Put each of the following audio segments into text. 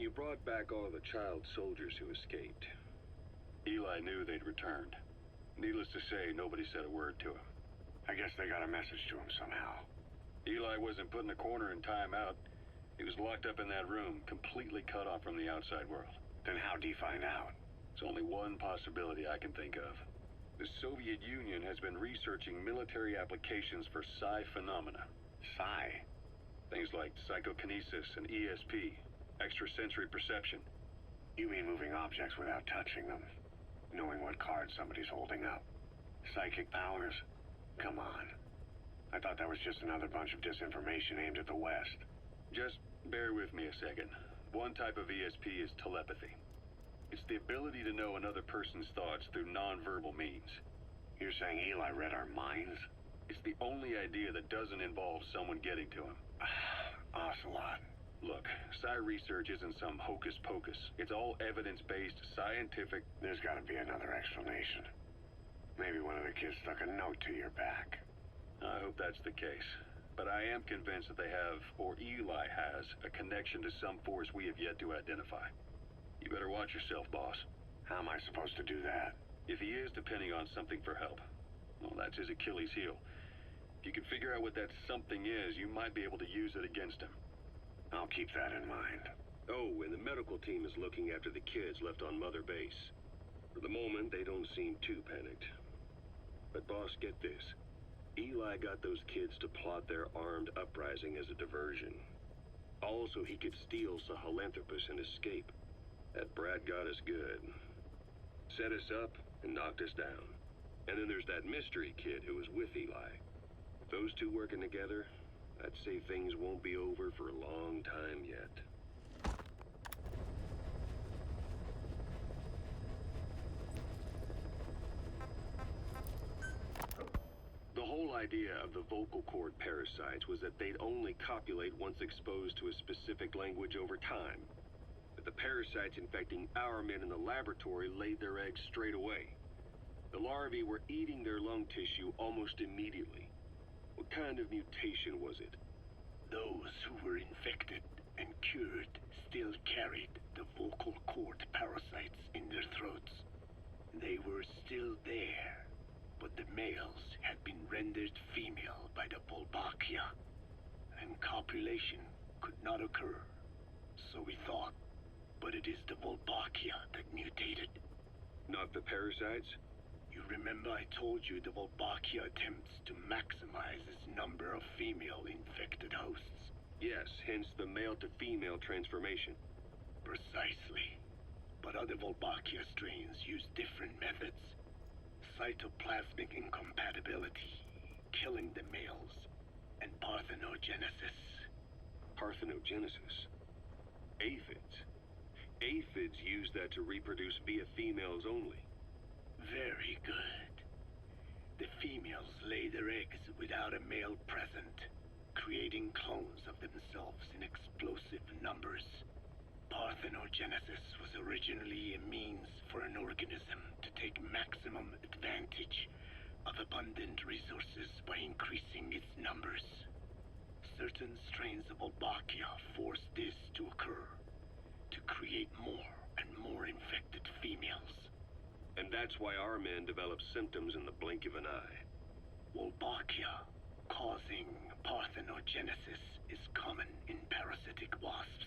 You brought back all the child soldiers who escaped. Eli knew they'd returned. Needless to say, nobody said a word to him. I guess they got a message to him somehow. Eli wasn't put in a corner in timeout. He was locked up in that room, completely cut off from the outside world. Then how'd he find out? There's only one possibility I can think of. The Soviet Union has been researching military applications for psi phenomena. Psi? Things like psychokinesis and ESP, extrasensory perception. You mean moving objects without touching them? Knowing what card somebody's holding up? Psychic powers? Come on. I thought that was just another bunch of disinformation aimed at the West. Just bear with me a second. One type of ESP is telepathy. It's the ability to know another person's thoughts through non-verbal means. You're saying Eli read our minds? It's the only idea that doesn't involve someone getting to him. Ocelot. Look, psi research isn't some hocus pocus. It's all evidence-based, scientific... There's gotta be another explanation. Maybe one of the kids stuck a note to your back. I hope that's the case. But I am convinced that they have, or Eli has, a connection to some force we have yet to identify. You better watch yourself, boss. How am I supposed to do that? If he is depending on something for help, well, that's his Achilles heel. If you can figure out what that something is, you might be able to use it against him. I'll keep that in mind. Oh, and the medical team is looking after the kids left on Mother Base. For the moment, they don't seem too panicked. But boss, get this. Eli got those kids to plot their armed uprising as a diversion. Also, he could steal Sahelanthropus and escape. That brat got us good. Set us up and knocked us down. And then there's that mystery kid who was with Eli. With those two working together, I'd say things won't be over for a long time yet. The whole idea of the vocal cord parasites was that they'd only copulate once exposed to a specific language over time. But the parasites infecting our men in the laboratory laid their eggs straight away. The larvae were eating their lung tissue almost immediately. What kind of mutation was it? Those who were infected and cured still carried the vocal cord parasites in their throats. They were still there, but the males had been rendered female by the Wolbachia, and copulation could not occur. So we thought, but it is the Wolbachia that mutated. Not the parasites? You remember I told you the Wolbachia attempts to maximize its number of female infected hosts? Yes, hence the male-to-female transformation. Precisely. But other Wolbachia strains use different methods. Cytoplasmic incompatibility, killing the males, and parthenogenesis. Parthenogenesis? Aphids? Aphids use that to reproduce via females only. Very good. The females lay their eggs without a male present, creating clones of themselves in explosive numbers. Parthenogenesis was originally a means for an organism to take maximum advantage of abundant resources by increasing its numbers. Certain strains of Wolbachia force this to occur, to create more and more infected females. And that's why our men develop symptoms in the blink of an eye. Wolbachia causing parthenogenesis is common in parasitic wasps.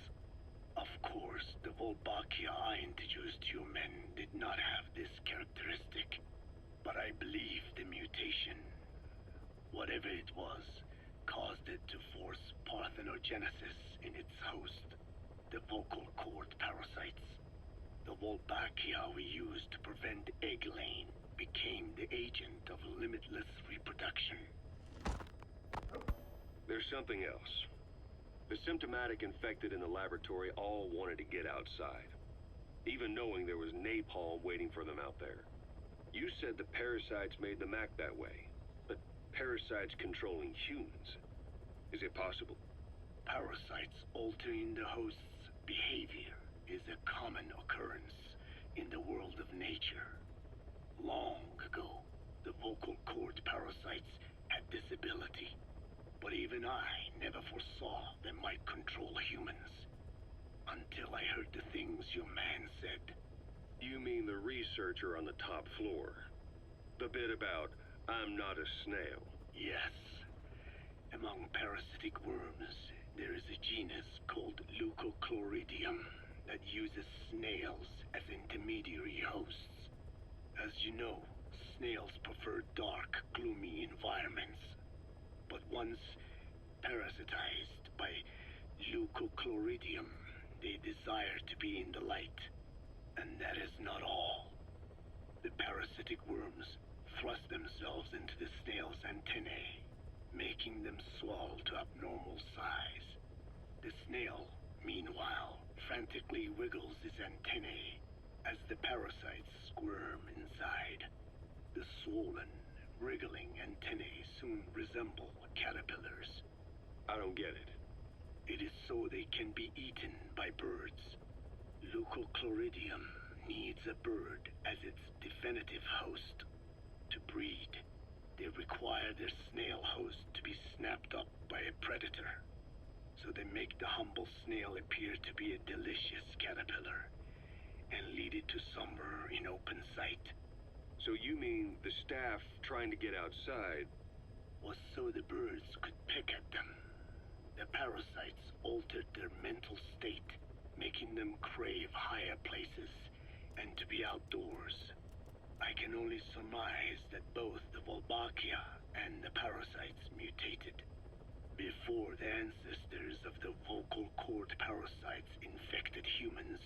Of course, the Wolbachia I introduced to you men did not have this characteristic, but I believe the mutation, whatever it was, caused it to force parthenogenesis in its host, the vocal cord parasites. The Wolbachia we used to prevent egg laying became the agent of limitless reproduction. There's something else. The symptomatic infected in the laboratory all wanted to get outside, even knowing there was napalm waiting for them out there. You said the parasites made them act that way, but parasites controlling humans. Is it possible? Parasites altering the host's behavior is a common occurrence in the world of nature. Long ago, the vocal cord parasites had this ability, but even I never foresaw they might control humans. until I heard the things your man said. You mean the researcher on the top floor? The bit about, I'm not a snail. Yes. Among parasitic worms, there is a genus called Leucochloridium that uses snails as intermediary hosts. As you know, snails prefer dark, gloomy environments. But once parasitized by Leucochloridium, they desire to be in the light. And that is not all. The parasitic worms thrust themselves into the snail's antennae, making them swell to abnormal size. The snail, meanwhile, frantically wiggles its antennae as the parasites squirm inside. The swollen, wriggling antennae soon resemble caterpillars. I don't get it. It is so they can be eaten by birds. Leucochloridium needs a bird as its definitive host. To breed, they require their snail host to be snapped up by a predator. So they make the humble snail appear to be a delicious caterpillar and lead it to somewhere in open sight. So you mean the staff trying to get outside Was so the birds could peck at them. The parasites altered their mental state, making them crave higher places and to be outdoors. I can only surmise that both the Wolbachia and the parasites mutated before the ancestors of the vocal cord parasites infected humans.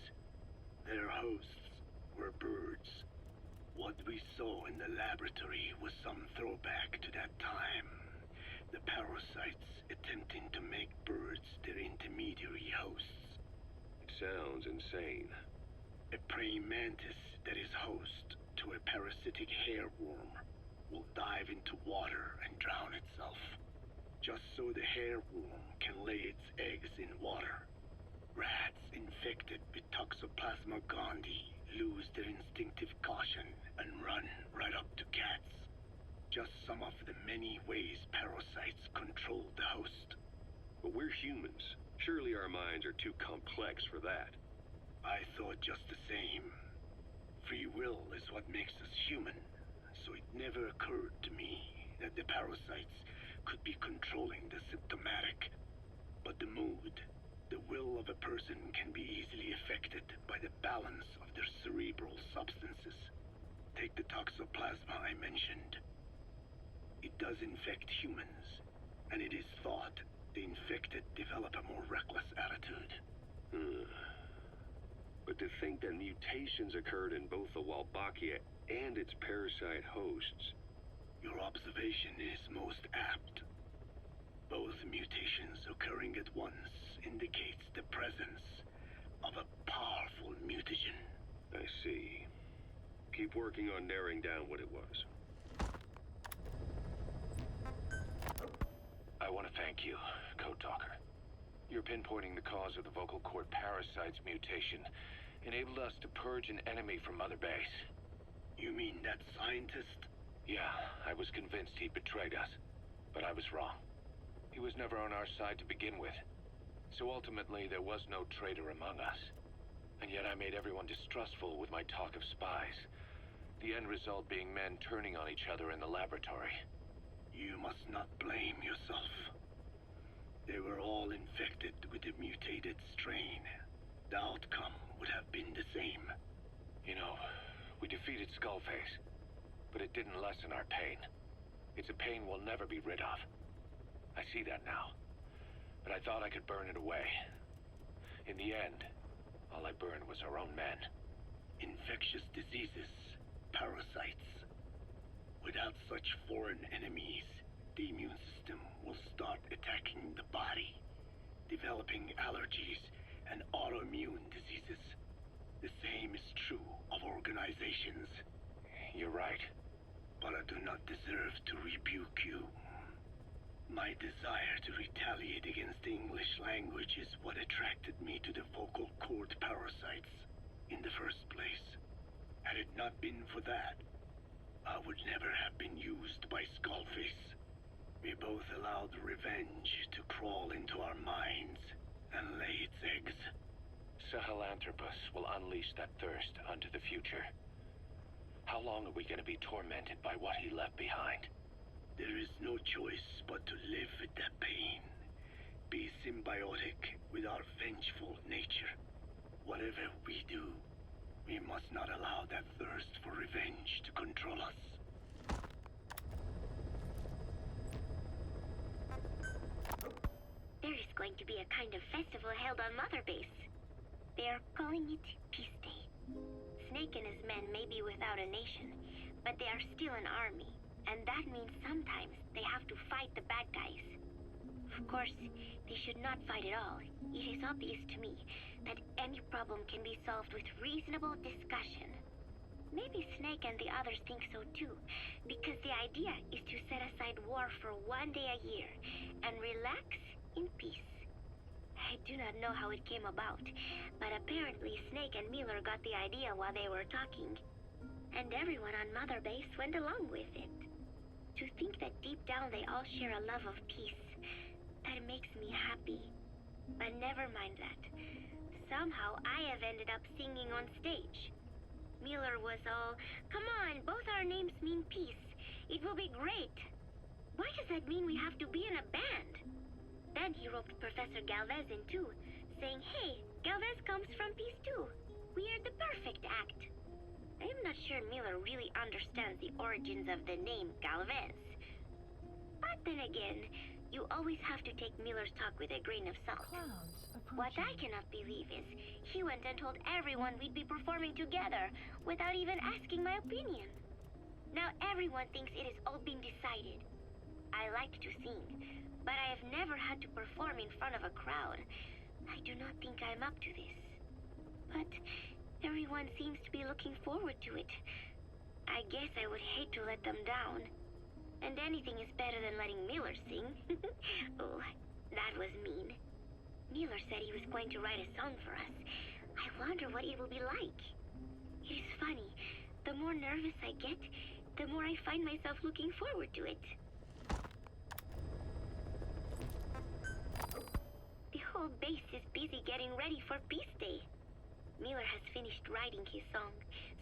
Their hosts were birds. What we saw in the laboratory was some throwback to that time. The parasites attempting to make birds their intermediary hosts. It sounds insane. A praying mantis that is host to a parasitic hairworm will dive into water and drown itself, just so the hairworm can lay its eggs in water. Rats infected with Toxoplasma gondii lose their instinctive caution and run right up to cats. Just some of the many ways parasites control the host. But we're humans. Surely our minds are too complex for that. I thought just the same. Free will is what makes us human, so it never occurred to me that the parasites could be controlling the symptomatic. But the mood, the will of a person can be easily affected by the balance of their cerebral substances. Take the toxoplasma I mentioned. It does infect humans, and it is thought the infected develop a more reckless attitude. But to think that mutations occurred in both the Wolbachia and its parasite hosts. Your observation is most apt. Both mutations occurring at once indicates the presence of a powerful mutagen. I see. Keep working on narrowing down what it was. I want to thank you, Code Talker. Your pinpointing the cause of the vocal cord parasite's mutation enabled us to purge an enemy from Mother Base. You mean that scientist? Yeah, I was convinced he'd betrayed us, but I was wrong. He was never on our side to begin with. So ultimately, there was no traitor among us. And yet I made everyone distrustful with my talk of spies. The end result being men turning on each other in the laboratory. You must not blame yourself. They were all infected with the mutated strain. The outcome would have been the same. You know, we defeated Skullface, but it didn't lessen our pain. It's a pain we'll never be rid of. I see that now, but I thought I could burn it away. In the end, all I burned was our own men. Infectious diseases, parasites. Without such foreign enemies, the immune system will start attacking the body, developing allergies and autoimmune diseases. The same is true of organizations. You're right. But I do not deserve to rebuke you. My desire to retaliate against the English language is what attracted me to the vocal cord parasites in the first place. Had it not been for that, I would never have been used by Skullface. We both allowed revenge to crawl into our minds and lay its eggs. Sahelanthropus will unleash that thirst unto the future. How long are we going to be tormented by what he left behind? There is no choice but to live with that pain. Be symbiotic with our vengeful nature. Whatever we do, we must not allow that thirst for revenge to control us. There is going to be a kind of festival held on Mother Base. They are calling it Peace Day. Snake and his men may be without a nation, but they are still an army, and that means sometimes they have to fight the bad guys. Of course, they should not fight at all. It is obvious to me that any problem can be solved with reasonable discussion. Maybe Snake and the others think so too, because the idea is to set aside war for one day a year and relax in peace. I do not know how it came about, but apparently Snake and Miller got the idea while they were talking, and everyone on Mother Base went along with it. To think that deep down they all share a love of peace, that makes me happy. But never mind that. Somehow I have ended up singing on stage. Miller was all, "Come on, both our names mean peace. It will be great." Why does that mean we have to be in a band? Then he roped Professor Galvez in too, saying, "Hey, Galvez comes from peace too. We are the perfect act." I am not sure Miller really understands the origins of the name Galvez. But then again, you always have to take Miller's talk with a grain of salt. What I cannot believe is he went and told everyone we'd be performing together without even asking my opinion. Now everyone thinks it has all been decided. I like to sing, but I have never had to perform in front of a crowd. I do not think I'm up to this. But everyone seems to be looking forward to it. I guess I would hate to let them down. And anything is better than letting Miller sing. Oh, that was mean. Miller said he was going to write a song for us. I wonder what it will be like. It is funny. The more nervous I get, the more I find myself looking forward to it. The whole base is busy getting ready for Peace Day. Miller has finished writing his song,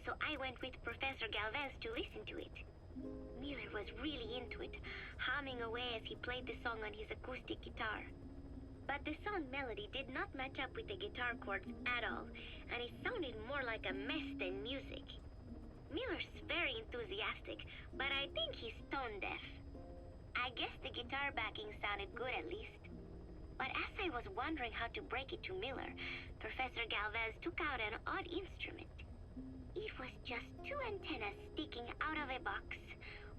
so I went with Professor Galvez to listen to it. Miller was really into it, humming away as he played the song on his acoustic guitar. But the song melody did not match up with the guitar chords at all, and it sounded more like a mess than music. Miller's very enthusiastic, but I think he's tone deaf. I guess the guitar backing sounded good at least. But as I was wondering how to break it to Miller, Professor Galvez took out an odd instrument. It was just two antennas sticking out of a box,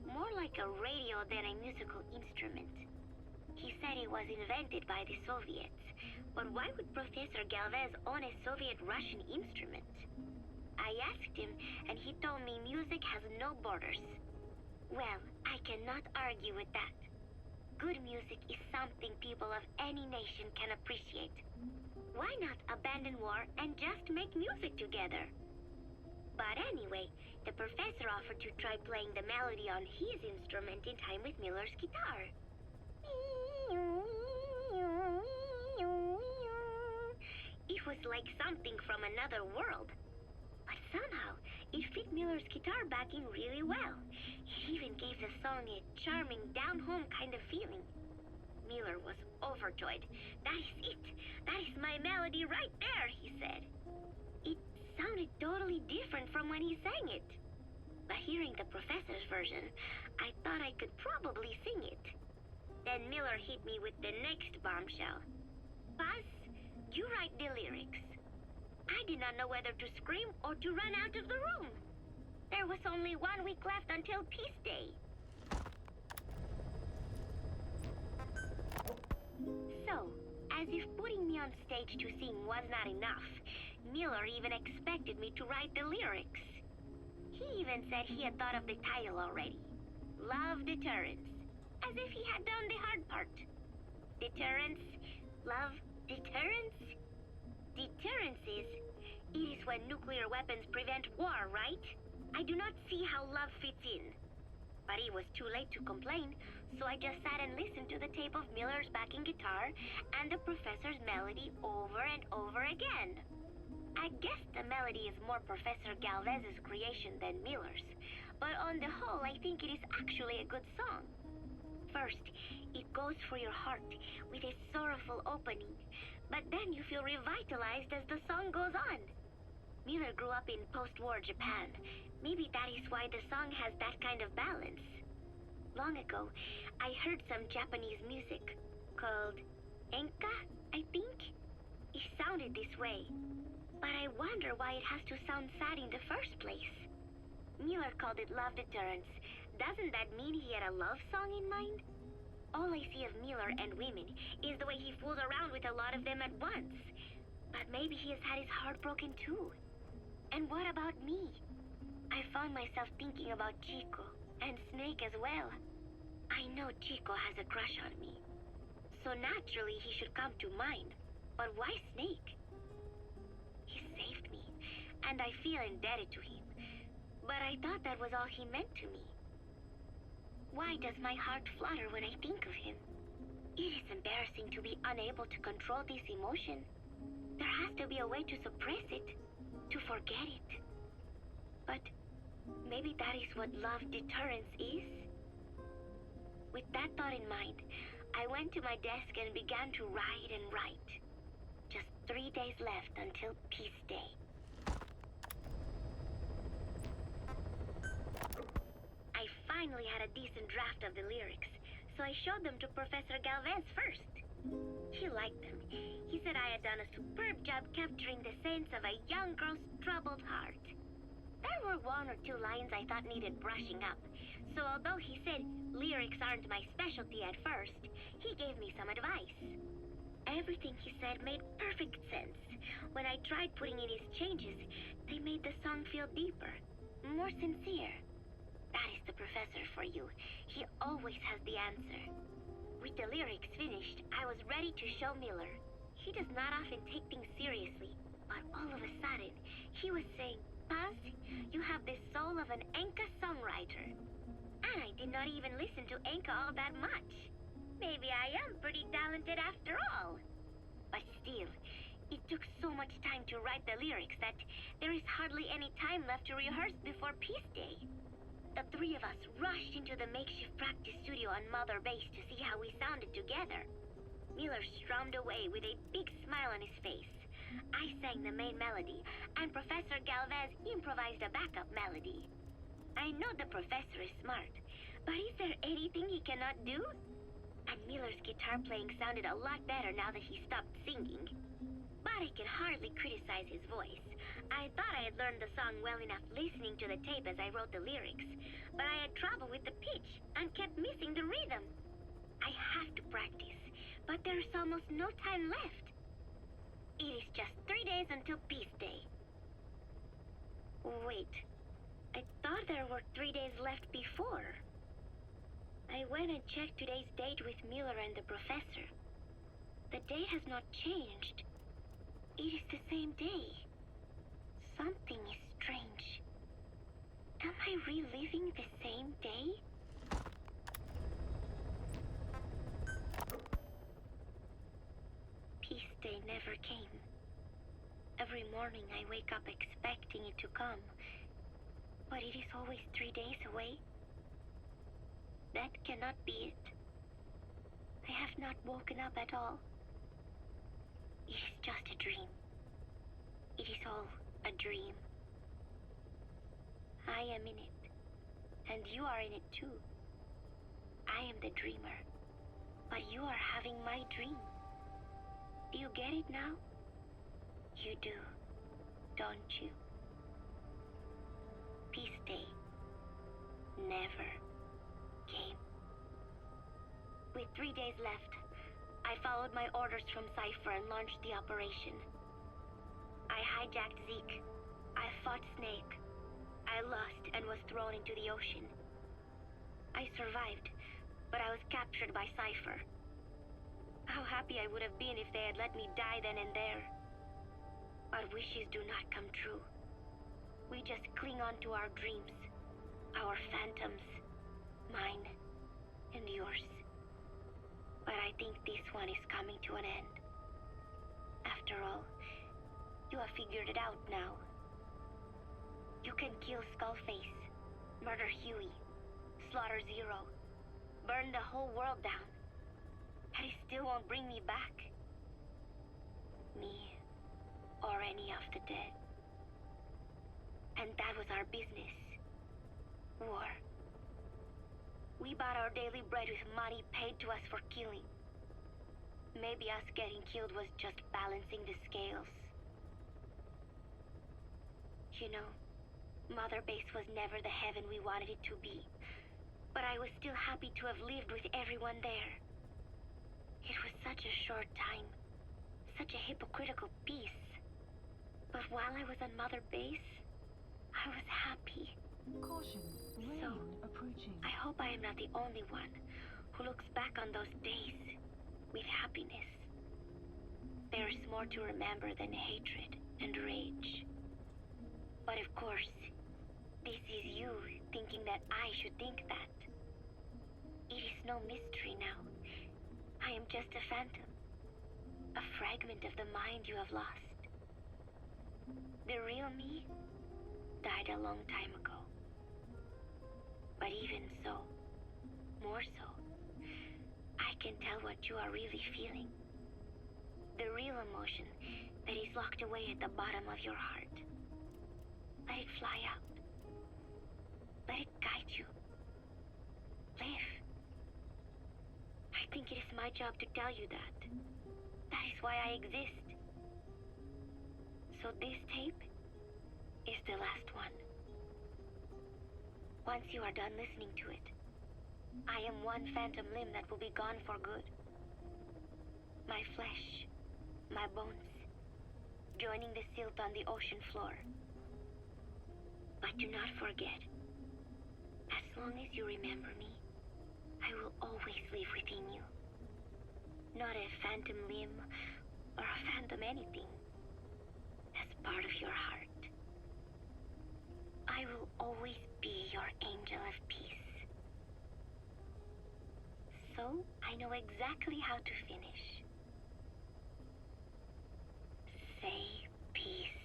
more like a radio than a musical instrument. He said it was invented by the Soviets, but why would Professor Galvez own a Soviet-Russian instrument? I asked him, and he told me music has no borders. Well, I cannot argue with that. Good music is something people of any nation can appreciate. Why not abandon war and just make music together? But anyway, the professor offered to try playing the melody on his instrument in time with Miller's guitar. It was like something from another world. But somehow, it fit Miller's guitar backing really well. It even gave the song a charming, down-home kind of feeling. Miller was overjoyed. "That is it! That is my melody right there," he said. It sounded totally different from when he sang it. But hearing the professor's version, I thought I could probably sing it. Then Miller hit me with the next bombshell. "Paz, you write the lyrics." I did not know whether to scream or to run out of the room. There was only 1 week left until Peace Day. So, as if putting me on stage to sing was not enough, Miller even expected me to write the lyrics. He even said he had thought of the title already. Love Deterrence. As if he had done the hard part. Deterrence, love, deterrence. Deterrence it is when nuclear weapons prevent war, right? I do not see how love fits in. But it was too late to complain, so I just sat and listened to the tape of Miller's backing guitar and the professor's melody over and over again. I guess the melody is more Professor Galvez's creation than Miller's, but on the whole, I think it is actually a good song. First, it goes for your heart with a sorrowful opening, but then you feel revitalized as the song goes on. Miller grew up in post-war Japan. Maybe that is why the song has that kind of balance. Long ago, I heard some Japanese music called enka, I think. It sounded this way, but I wonder why it has to sound sad in the first place. Miller called it love deterrence. Doesn't that mean he had a love song in mind? All I see of Miller and women is the way he fools around with a lot of them at once. But maybe he has had his heart broken too. And what about me? I found myself thinking about Chico and Snake as well. I know Chico has a crush on me, so naturally he should come to mind. But why Snake? He saved me, and I feel indebted to him. But I thought that was all he meant to me. Why does my heart flutter when I think of him? It is embarrassing to be unable to control this emotion. There has to be a way to suppress it, to forget it. But maybe that is what love deterrence is? With that thought in mind, I went to my desk and began to write and write. Just 3 days left until Peace Day. I finally had a decent draft of the lyrics, so I showed them to Professor Galvez first. He liked them. He said I had done a superb job capturing the sense of a young girl's troubled heart. There were 1 or 2 lines I thought needed brushing up, so although he said lyrics aren't my specialty at first, he gave me some advice. Everything he said made perfect sense. When I tried putting in his changes, they made the song feel deeper, more sincere. That is the professor for you. He always has the answer. With the lyrics finished, I was ready to show Miller. He does not often take things seriously, but all of a sudden, he was saying, Paz, you have the soul of an enka songwriter. And I did not even listen to enka all that much. Maybe I am pretty talented after all. But still, it took so much time to write the lyrics that there is hardly any time left to rehearse before Peace Day. The 3 of us rushed into the makeshift practice studio on Mother Base to see how we sounded together. Miller strummed away with a big smile on his face. I sang the main melody, and Professor Galvez improvised a backup melody. I know the professor is smart, but is there anything he cannot do? And Miller's guitar playing sounded a lot better now that he stopped singing. But I can hardly criticize his voice. I thought I had learned the song well enough listening to the tape as I wrote the lyrics, but I had trouble with the pitch and kept missing the rhythm. I have to practice, but there's almost no time left. It is just 3 days until Peace Day. Wait, I thought there were 3 days left before. I went and checked today's date with Miller and the professor. The date has not changed. It is the same day. Something is strange. Am I reliving the same day? Peace Day never came. Every morning I wake up expecting it to come, but it is always 3 days away. That cannot be it. I have not woken up at all. It is just a dream. It is all a dream. I am in it, and you are in it too. I am the dreamer, but you are having my dream. Do you get it now? You do, don't you? Peace Day never came. With 3 days left, I followed my orders from Cypher and launched the operation. I hijacked Zeke. I fought Snake. I lost and was thrown into the ocean. I survived, but I was captured by Cypher. How happy I would have been if they had let me die then and there. But wishes do not come true. We just cling on to our dreams, our phantoms, mine and yours. But I think this one is coming to an end. After all, you have figured it out now. You can kill Skullface, murder Huey, slaughter Zero, burn the whole world down, and it still won't bring me back. Me, or any of the dead. And that was our business. War. We bought our daily bread with money paid to us for killing. Maybe us getting killed was just balancing the scales. You know, Mother Base was never the heaven we wanted it to be. But I was still happy to have lived with everyone there. It was such a short time. Such a hypocritical peace. But while I was on Mother Base, I was happy. Caution, rain approaching. I hope I am not the only one who looks back on those days with happiness. There is more to remember than hatred and rage. But of course, this is you thinking that I should think that. It is no mystery now. I am just a phantom. A fragment of the mind you have lost. The real me died a long time ago. But even so, more so, I can tell what you are really feeling. The real emotion that is locked away at the bottom of your heart. Let it fly out. Let it guide you. Live. I think it is my job to tell you that. That is why I exist. So this tape is the last one. Once you are done listening to it, I am one phantom limb that will be gone for good. My flesh, my bones, joining the silt on the ocean floor. But do not forget, as long as you remember me, I will always live within you. Not a phantom limb or a phantom anything. As part of your heart. I will always be your angel of peace. So, I know exactly how to finish. Say peace.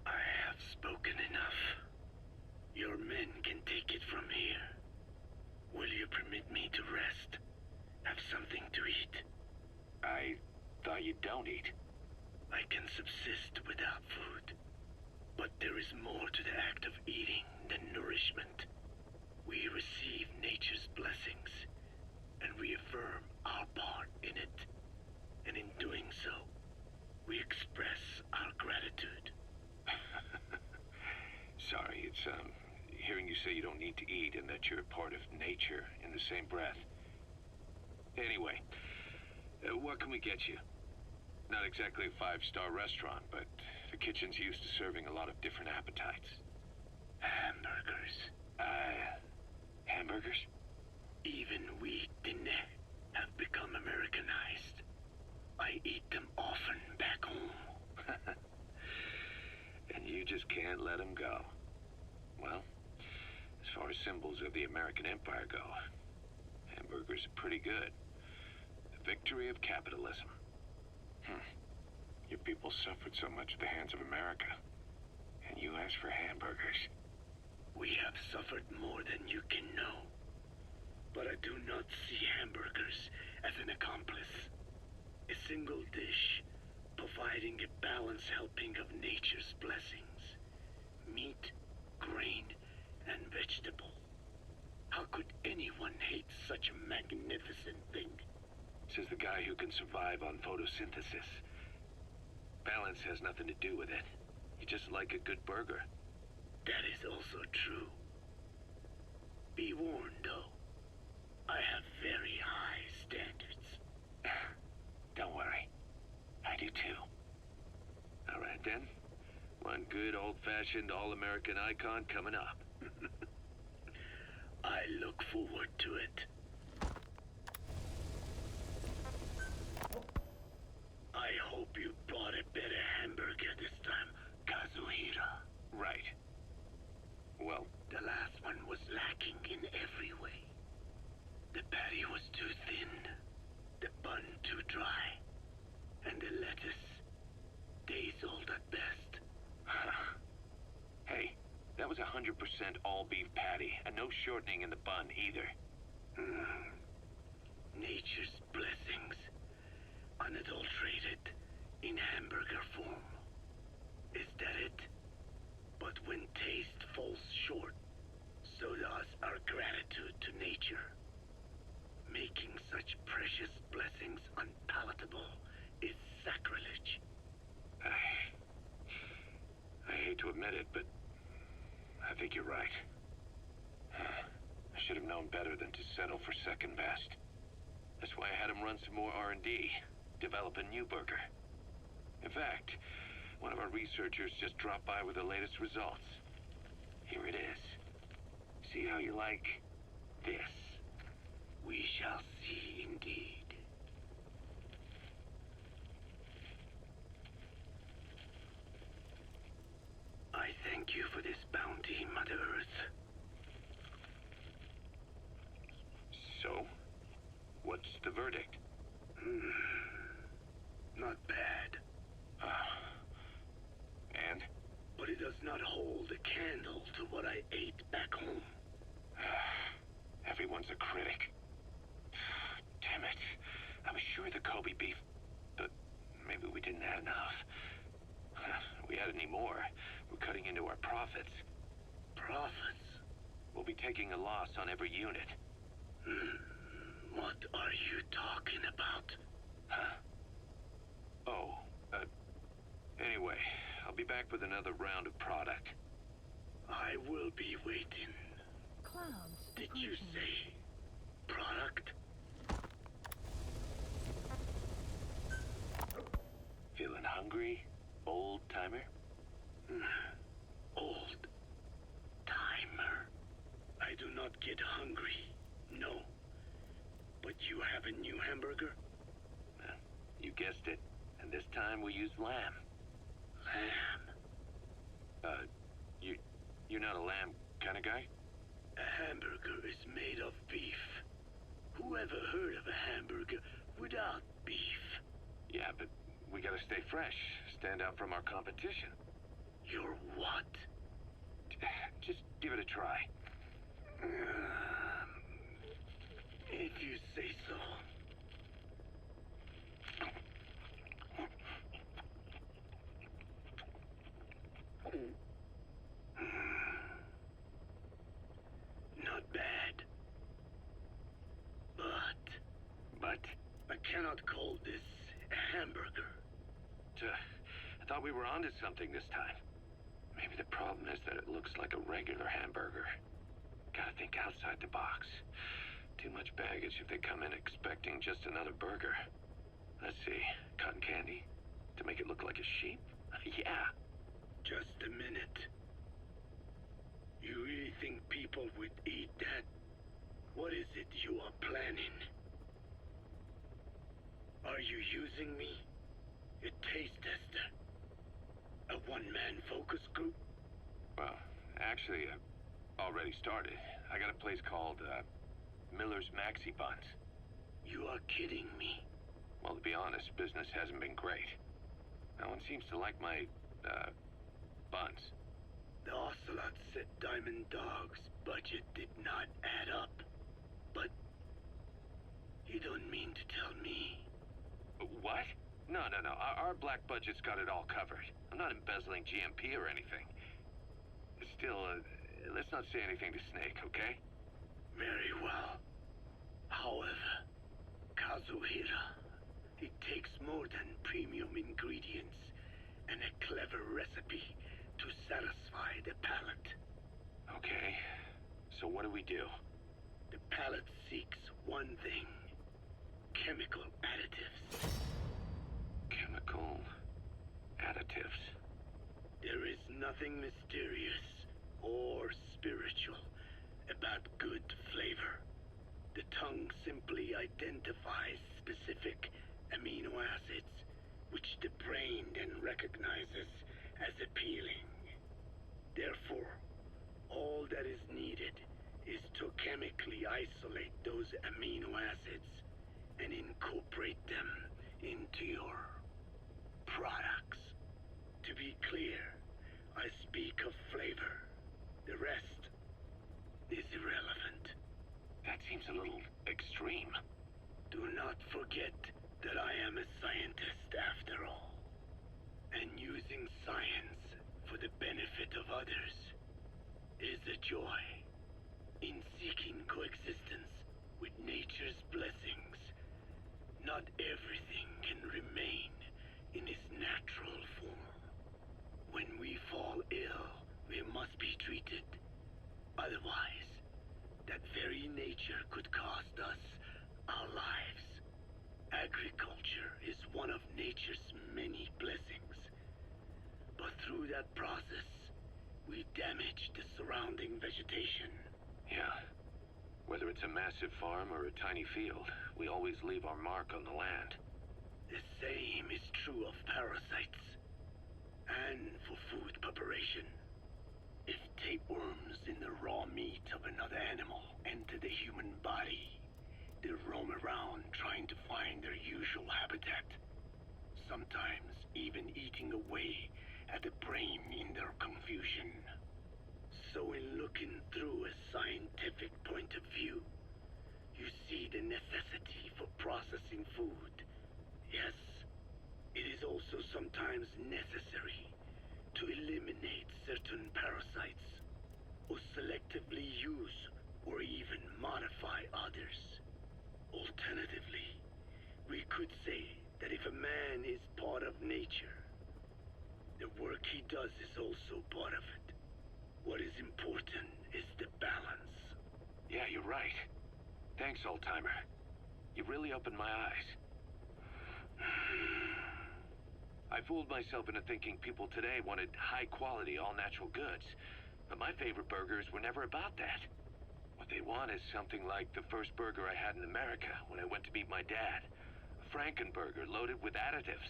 I have spoken enough. Your men can take it from here. Will you permit me to rest? Have something to eat? I thought you don't eat. I can subsist without food. But there is more to the act of eating than nourishment. We receive nature's blessings and reaffirm our part in it. And in doing so, we express our gratitude. Sorry, it's, hearing you say you don't need to eat and that you're part of nature in the same breath. Anyway, what can we get you? Not exactly a five-star restaurant, but the kitchen's used to serving a lot of different appetites. Hamburgers. Hamburgers? Even we Dinne have become Americanized. I eat them often back home. And you just can't let them go. Well, as far as symbols of the American Empire go, hamburgers are pretty good. The victory of capitalism. Your people suffered so much at the hands of America. And you ask for hamburgers. We have suffered more than you can know. But I do not see hamburgers as an accomplice. A single dish providing a balanced helping of nature's blessings. Meat, grain, and vegetable. How could anyone hate such a magnificent thing? Says the guy who can survive on photosynthesis. Balance has nothing to do with it. You just like a good burger. That is also true. Be warned, though. I have very high standards. Don't worry. I do too. All right then. One good old-fashioned all-American icon coming up. I look forward to it. I hope you brought a better hamburger this time, Kazuhira. Right. Well, The last one was lacking in every way. The patty was too thin. all beef patty, and no shortening in the bun either. Nature's blessings, unadulterated, in hamburger form. Is that it? But when taste falls short, so does our gratitude to nature. Making such precious blessings unpalatable is sacrilege. I hate to admit it, but I think you're right. I should have known better than to settle for second best. That's why I had him run some more R&D, develop a new burger. In fact, one of our researchers just dropped by with the latest results. Here it is. See how you like this? We shall see indeed. I thank you for this bounty, Mother Earth. So, what's the verdict? Not bad. And? But it does not hold a candle to what I ate back home. Everyone's a critic. Damn it. I was sure the Kobe beef, but maybe we didn't have enough. If we had any more, we're cutting into our profits. Profits? We'll be taking a loss on every unit. What are you talking about? Huh? Oh, anyway, I'll be back with another round of product. I will be waiting. Clouds Did you approaching. say product? Feeling hungry, old timer? Old timer. I do not get hungry, no. But you have a new hamburger? You guessed it. And this time we used lamb. Lamb. You're not a lamb kind of guy? A hamburger is made of beef. Who ever heard of a hamburger without beef? Yeah, but we gotta stay fresh, stand out from our competition. You're what? Just give it a try. If you say so. Not bad. But I cannot call this a hamburger. I thought we were onto something this time. Maybe the problem is that it looks like a regular hamburger. Gotta think outside the box. Too much baggage if they come in expecting just another burger. Let's see, cotton candy? To make it look like a sheep? Yeah. Just a minute. You really think people would eat that? What is it you are planning? Are you using me? A taste tester? A one-man focus group? Well, actually, already started. I got a place called, Miller's Maxi Buns. You are kidding me. Well, to be honest, business hasn't been great. No one seems to like my, buns. The Ocelot said Diamond Dog's budget did not add up. But you don't mean to tell me. What? No. Our black budget's got it all covered. I'm not embezzling GMP or anything. Still, let's not say anything to Snake, okay? Very well. However, Kazuhira, it takes more than premium ingredients and a clever recipe to satisfy the palate. Okay. So what do we do? The palate seeks one thing: chemical additives. Chemical additives. There is nothing mysterious or spiritual about good flavor. The tongue simply identifies specific amino acids, which the brain then recognizes as appealing. Therefore, all that is needed is to chemically isolate those amino acids and incorporate them into your products. To be clear, I speak of flavor. The rest is irrelevant. That seems a little extreme. Do not forget that I am a scientist after all. And using science for the benefit of others is a joy. In seeking coexistence with nature's blessings, not everything can remain in its natural form. When we fall ill, we must be treated. Otherwise, that very nature could cost us our lives. Agriculture is one of nature's many blessings. But through that process, we damage the surrounding vegetation. Yeah. Whether it's a massive farm or a tiny field, we always leave our mark on the land. The same is true of parasites. And for food preparation. If tapeworms in the raw meat of another animal enter the human body, they roam around trying to find their usual habitat. Sometimes even eating away at the brain in their confusion. So in looking through a scientific point of view, you see the necessity for processing food. Yes, it is also sometimes necessary to eliminate certain parasites, or selectively use or even modify others. Alternatively, we could say that if a man is part of nature, the work he does is also part of it. What is important is the balance. Yeah, you're right. Thanks, old-timer. You really opened my eyes. I fooled myself into thinking people today wanted high-quality, all-natural goods. But my favorite burgers were never about that. What they want is something like the first burger I had in America when I went to meet my dad. A Frankenburger loaded with additives.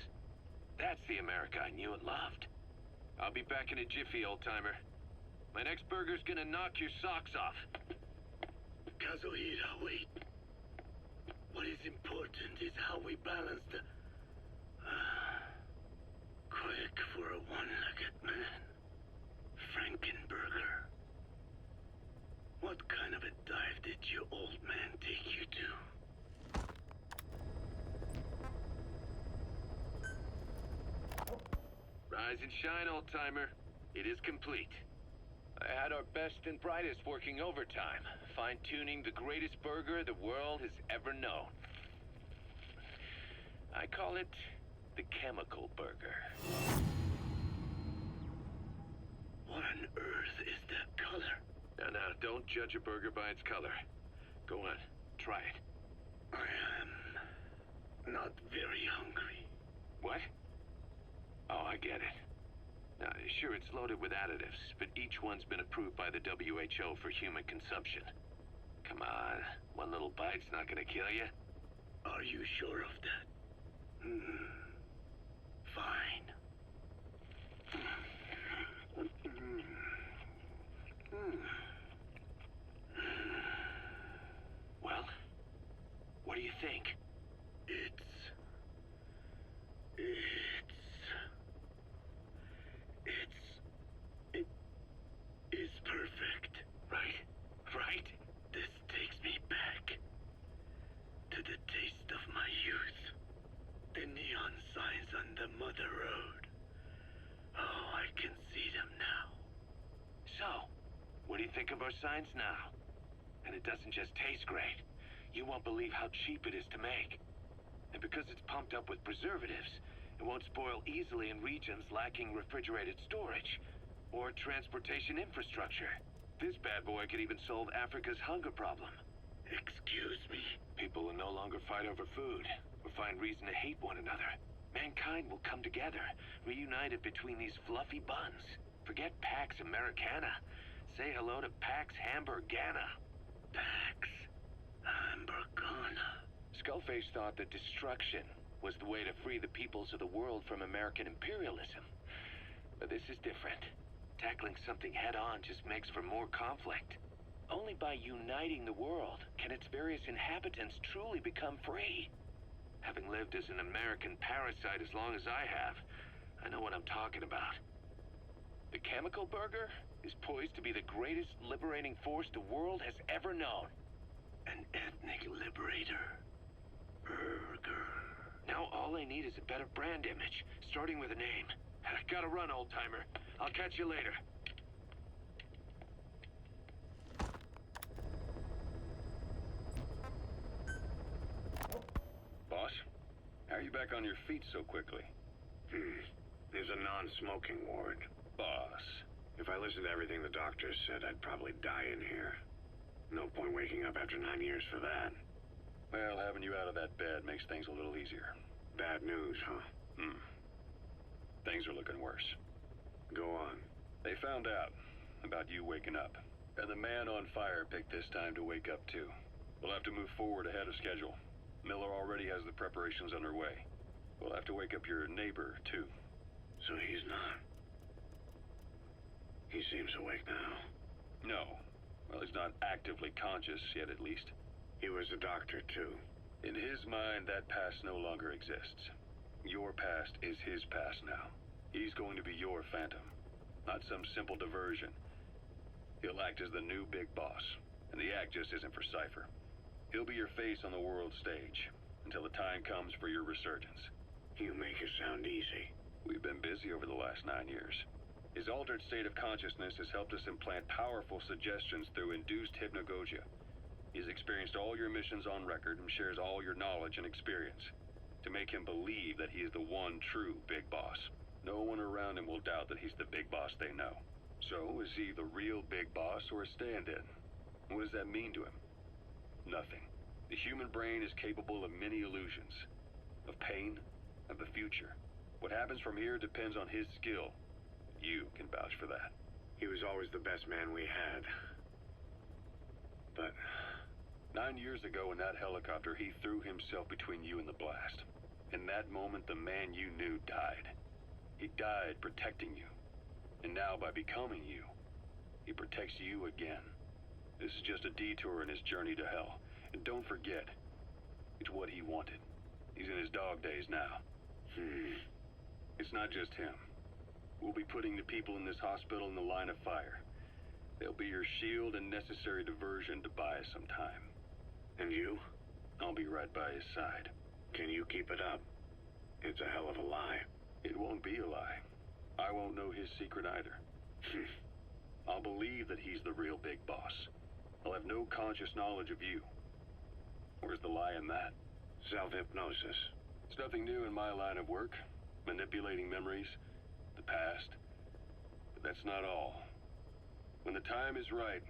That's the America I knew and loved. I'll be back in a jiffy, old-timer. My next burger's gonna knock your socks off. Kazuhira, wait. What is important is how we balance the... quick for a one-legged man. Frankenburger. What kind of a dive did your old man take you to? Rise and shine, old-timer. It is complete. I had our best and brightest working overtime, fine-tuning the greatest burger the world has ever known. I call it the Chemical Burger. What on earth is that color? Now, don't judge a burger by its color. Go on, try it. I am not very hungry. What? Oh, I get it. Now, sure, it's loaded with additives, but each one's been approved by the WHO for human consumption. Come on, one little bite's not gonna kill you. Are you sure of that? Fine. Well, what do you think? It is perfect. Right? Right? This takes me back to the taste of my youth. The neon signs on the Mother Road. Oh, I can see them now. So, what do you think of our signs now? And it doesn't just taste great. You won't believe how cheap it is to make. And because it's pumped up with preservatives, it won't spoil easily in regions lacking refrigerated storage or transportation infrastructure. This bad boy could even solve Africa's hunger problem. Excuse me? People will no longer fight over food or find reason to hate one another. Mankind will come together, reunited between these fluffy buns. Forget Pax Americana. Say hello to Pax Hamburgana. Pax Hamburgana. Skullface thought that destruction was the way to free the peoples of the world from American imperialism. But this is different. Tackling something head-on just makes for more conflict. Only by uniting the world can its various inhabitants truly become free. Having lived as an American parasite as long as I have, I know what I'm talking about. The Chemical Burger? is poised to be the greatest liberating force the world has ever known. An ethnic liberator. Burger. Now all I need is a better brand image, starting with a name. I gotta run, old-timer. I'll catch you later. Boss, how are you back on your feet so quickly? There's a non-smoking ward. Boss. If I listened to everything the doctors said, I'd probably die in here. No point waking up after 9 years for that. Well, having you out of that bed makes things a little easier. Bad news, huh? Things are looking worse. Go on. They found out about you waking up. And the man on fire picked this time to wake up too. We'll have to move forward ahead of schedule. Miller already has the preparations underway. We'll have to wake up your neighbor too. So he's not. He seems awake now. No. Well, he's not actively conscious yet, at least. He was a doctor, too. In his mind, that past no longer exists. Your past is his past now. He's going to be your phantom, not some simple diversion. He'll act as the new big boss, and the act just isn't for Cypher. He'll be your face on the world stage, until the time comes for your resurgence. You make it sound easy. We've been busy over the last 9 years. His altered state of consciousness has helped us implant powerful suggestions through induced hypnagogia. He's experienced all your missions on record and shares all your knowledge and experience to make him believe that he is the one true big boss. No one around him will doubt that he's the big boss they know. So, is he the real big boss or a stand-in? What does that mean to him? Nothing. The human brain is capable of many illusions. Of pain, of the future. What happens from here depends on his skill. You can vouch for that. He was always the best man we had. But 9 years ago in that helicopter, he threw himself between you and the blast. In that moment, the man you knew died. He died protecting you. And now, by becoming you, he protects you again. This is just a detour in his journey to hell. And don't forget, it's what he wanted. He's in his dog days now. It's not just him. We'll be putting the people in this hospital in the line of fire. They'll be your shield and necessary diversion to buy us some time. And you? I'll be right by his side. Can you keep it up? It's a hell of a lie. It won't be a lie. I won't know his secret either. I'll believe that he's the real big boss. I'll have no conscious knowledge of you. Where's the lie in that? Self-hypnosis. It's nothing new in my line of work. Manipulating memories, the past. But that's not all. When the time is right,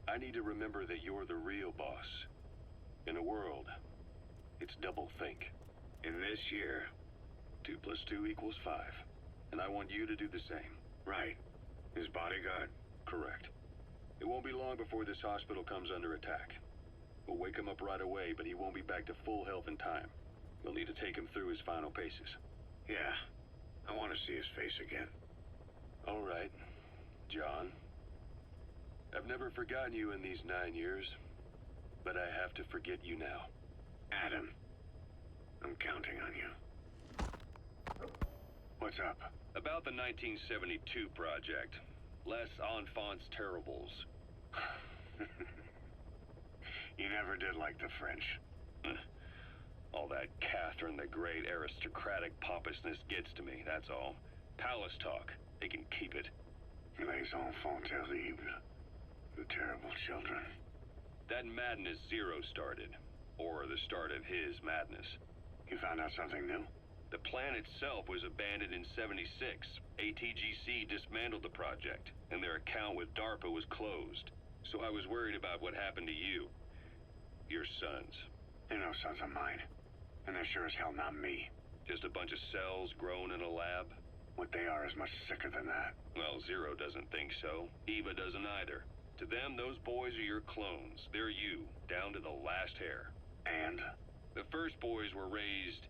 I need to remember that you're the real boss. In a world, it's double-think. In this year. 2 + 2 = 5. And I want you to do the same. Right. His bodyguard? Correct. It won't be long before this hospital comes under attack. We'll wake him up right away, but he won't be back to full health in time. You'll need to take him through his final paces. Yeah. I want to see his face again. All right, John. I've never forgotten you in these 9 years, but I have to forget you now. Adam, I'm counting on you. What's up? About the 1972 project. Les Enfants Terribles. You never did like the French. All that Catherine the Great aristocratic pompousness gets to me, that's all. Palace talk. They can keep it. Les enfants terribles. The terrible children. That madness Zero started. Or the start of his madness. You found out something new? The plan itself was abandoned in '76. ATGC dismantled the project, and their account with DARPA was closed. So I was worried about what happened to you. Your sons. They're no sons of mine. And they're sure as hell not me. Just a bunch of cells grown in a lab? What they are is much sicker than that. Well, Zero doesn't think so. Eva doesn't either. To them, those boys are your clones. They're you, down to the last hair. And? The first boys were raised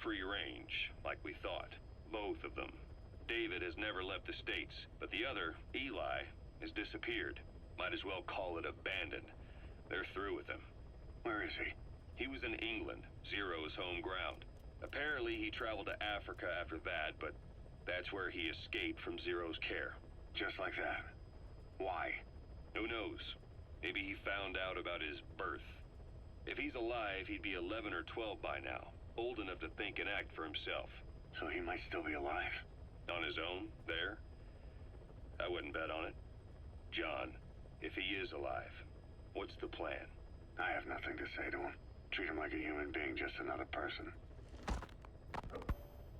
free range, like we thought. Both of them. David has never left the States, but the other, Eli, has disappeared. Might as well call it abandoned. They're through with him. Where is he? He was in England, Zero's home ground. Apparently he traveled to Africa after that, but that's where he escaped from Zero's care. Just like that? Why? Who knows? Maybe he found out about his birth. If he's alive, he'd be 11 or 12 by now, old enough to think and act for himself. So he might still be alive. On his own, there? I wouldn't bet on it. John, if he is alive, what's the plan? I have nothing to say to him. Treat him like a human being, just another person.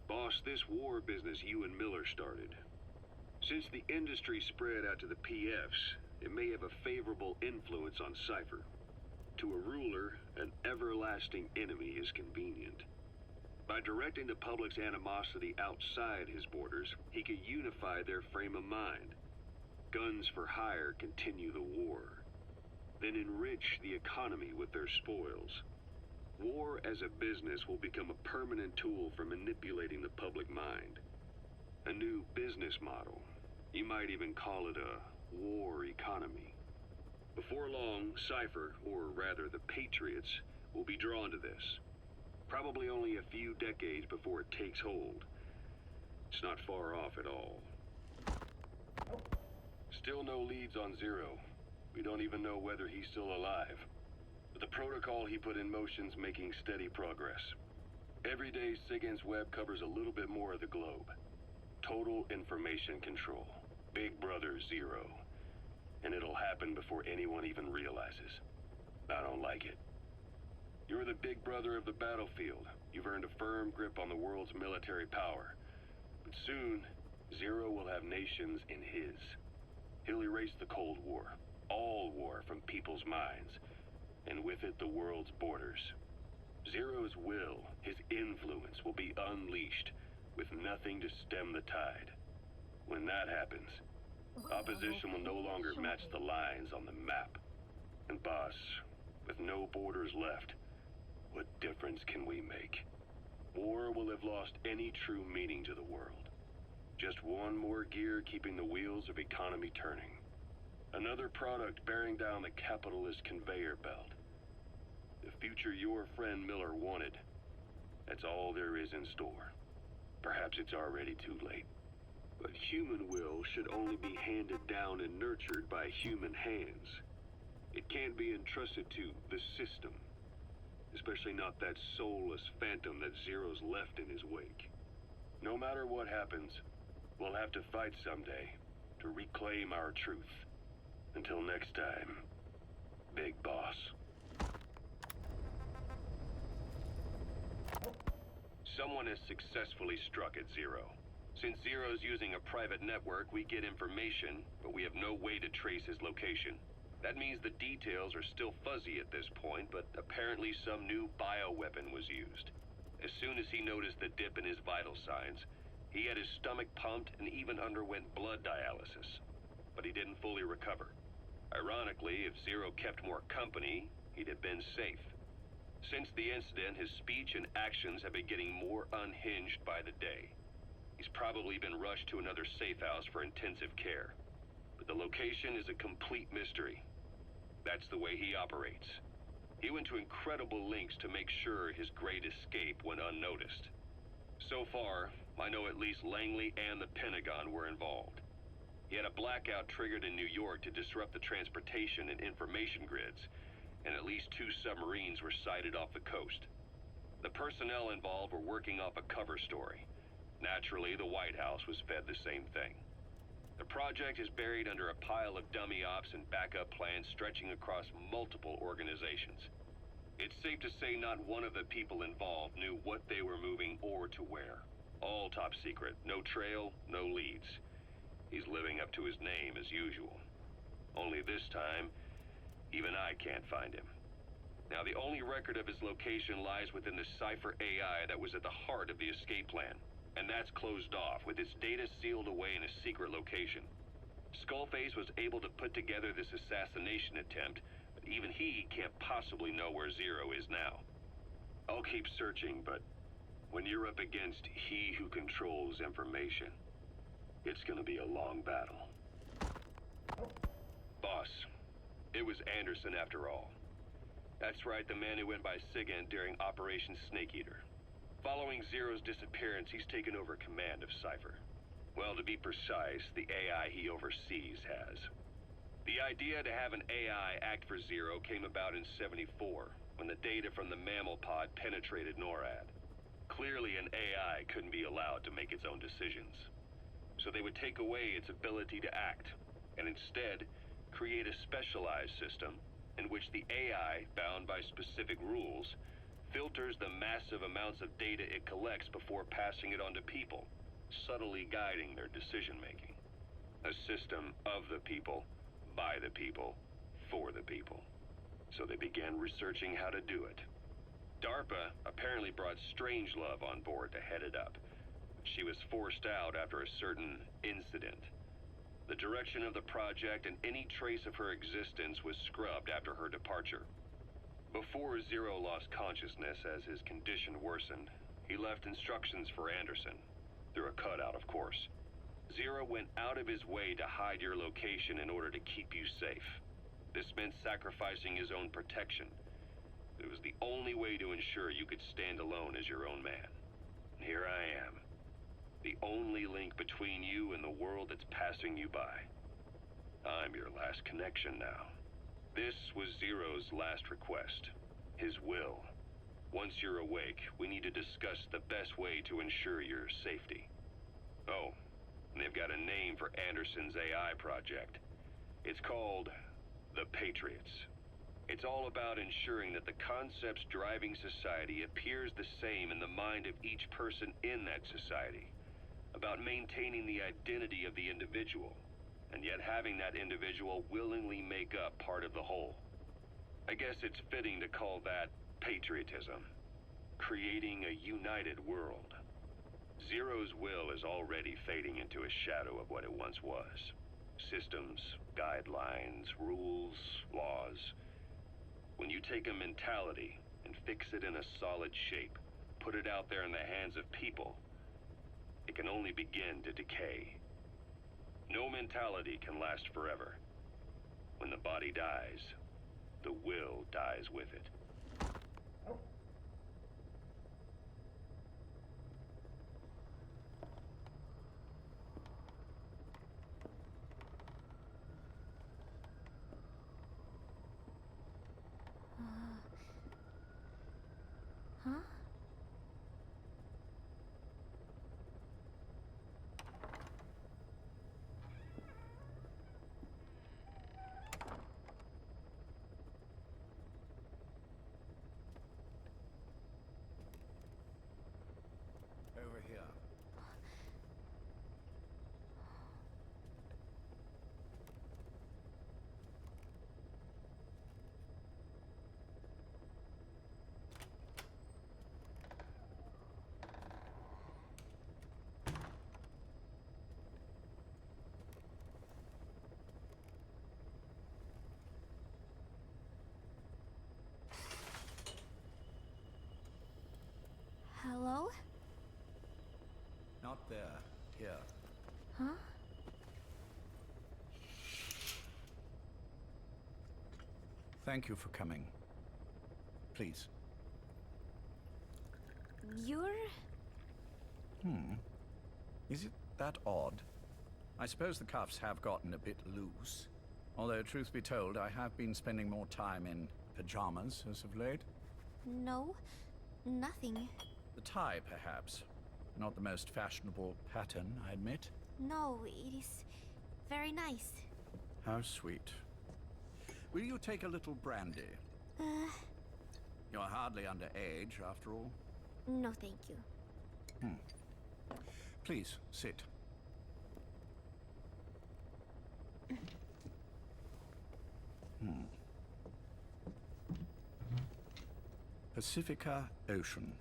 Boss, this war business you and Miller started. Since the industry spread out to the PFs, it may have a favorable influence on Cypher. To a ruler, an everlasting enemy is convenient. By directing the public's animosity outside his borders, he could unify their frame of mind. Guns for hire continue the war, then enrich the economy with their spoils. War as a business will become a permanent tool for manipulating the public mind. A new business model. You might even call it a war economy. Before long, Cypher, or rather the Patriots, will be drawn to this. Probably only a few decades before it takes hold. It's not far off at all. Still no leads on Zero. We don't even know whether he's still alive. But the protocol he put in motion's making steady progress. Every day, SIGINT's web covers a little bit more of the globe. Total information control. Big Brother Zero. And it'll happen before anyone even realizes. I don't like it. You're the big brother of the battlefield. You've earned a firm grip on the world's military power. But soon, Zero will have nations in his. He'll erase the Cold War. All war from people's minds. And with it, the world's borders. Zero's will, his influence, will be unleashed, with nothing to stem the tide. When that happens, opposition will no longer match the lines on the map. And boss, with no borders left, what difference can we make? War will have lost any true meaning to the world. Just one more gear keeping the wheels of economy turning. Another product bearing down the capitalist conveyor belt. The future your friend Miller wanted. That's all there is in store. Perhaps it's already too late. But human will should only be handed down and nurtured by human hands. It can't be entrusted to the system. Especially not that soulless phantom that Zero's left in his wake. No matter what happens, we'll have to fight someday to reclaim our truth. Until next time, Big Boss. Someone has successfully struck at Zero. Since Zero's using a private network, we get information, but we have no way to trace his location. That means the details are still fuzzy at this point, but apparently some new bioweapon was used. As soon as he noticed the dip in his vital signs, he had his stomach pumped and even underwent blood dialysis. But he didn't fully recover. Ironically, if Zero kept more company, he'd have been safe. Since the incident, his speech and actions have been getting more unhinged by the day. He's probably been rushed to another safe house for intensive care. But the location is a complete mystery. That's the way he operates. He went to incredible lengths to make sure his great escape went unnoticed. So far, I know at least Langley and the Pentagon were involved. He had a blackout triggered in New York to disrupt the transportation and information grids, and at least 2 submarines were sighted off the coast. The personnel involved were working off a cover story. Naturally, the White House was fed the same thing. The project is buried under a pile of dummy ops and backup plans stretching across multiple organizations. It's safe to say not one of the people involved knew what they were moving or to where. All top secret, no trail, no leads. He's living up to his name as usual. Only this time, even I can't find him. Now, the only record of his location lies within the Cypher AI that was at the heart of the escape plan. And that's closed off, with its data sealed away in a secret location. Skullface was able to put together this assassination attempt, but even he can't possibly know where Zero is now. I'll keep searching, but when you're up against he who controls information, it's gonna be a long battle. Boss, it was Anderson after all. That's right, the man who went by SIGINT during Operation Snake Eater. Following Zero's disappearance, he's taken over command of Cypher. Well, to be precise, the AI he oversees has. The idea to have an AI act for Zero came about in '74, when the data from the mammal pod penetrated NORAD. Clearly, an AI couldn't be allowed to make its own decisions. So they would take away its ability to act, and instead create a specialized system in which the AI, bound by specific rules, filters the massive amounts of data it collects before passing it on to people, subtly guiding their decision-making. A system of the people, by the people, for the people. So they began researching how to do it. DARPA apparently brought Strangelove on board to head it up. She was forced out after a certain incident. The direction of the project and any trace of her existence was scrubbed after her departure. Before Zero lost consciousness as his condition worsened, he left instructions for Anderson, through a cutout, of course. Zero went out of his way to hide your location in order to keep you safe. This meant sacrificing his own protection. It was the only way to ensure you could stand alone as your own man. And here I am, the only link between you and the world that's passing you by. I'm your last connection now. This was Zero's last request, his will. Once you're awake, we need to discuss the best way to ensure your safety. Oh, and they've got a name for Anderson's AI project. It's called the Patriots. It's all about ensuring that the concepts driving society appears the same in the mind of each person in that society. About maintaining the identity of the individual, and yet having that individual willingly make up part of the whole. I guess it's fitting to call that patriotism. Creating a united world. Zero's will is already fading into a shadow of what it once was. Systems, guidelines, rules, laws. When you take a mentality and fix it in a solid shape, put it out there in the hands of people, it can only begin to decay. No mentality can last forever. When the body dies, the will dies with it. Huh? Over here. Hello? Not there. Here. Huh? Thank you for coming. Please. You're... Is it that odd? I suppose the cuffs have gotten a bit loose. Although, truth be told, I have been spending more time in pajamas as of late. No, nothing. The tie, perhaps. Not the most fashionable pattern, I admit. No, it is very nice. How sweet. Will you take a little brandy? You're hardly underage, after all. No, thank you. Please, sit. Pacifica Ocean.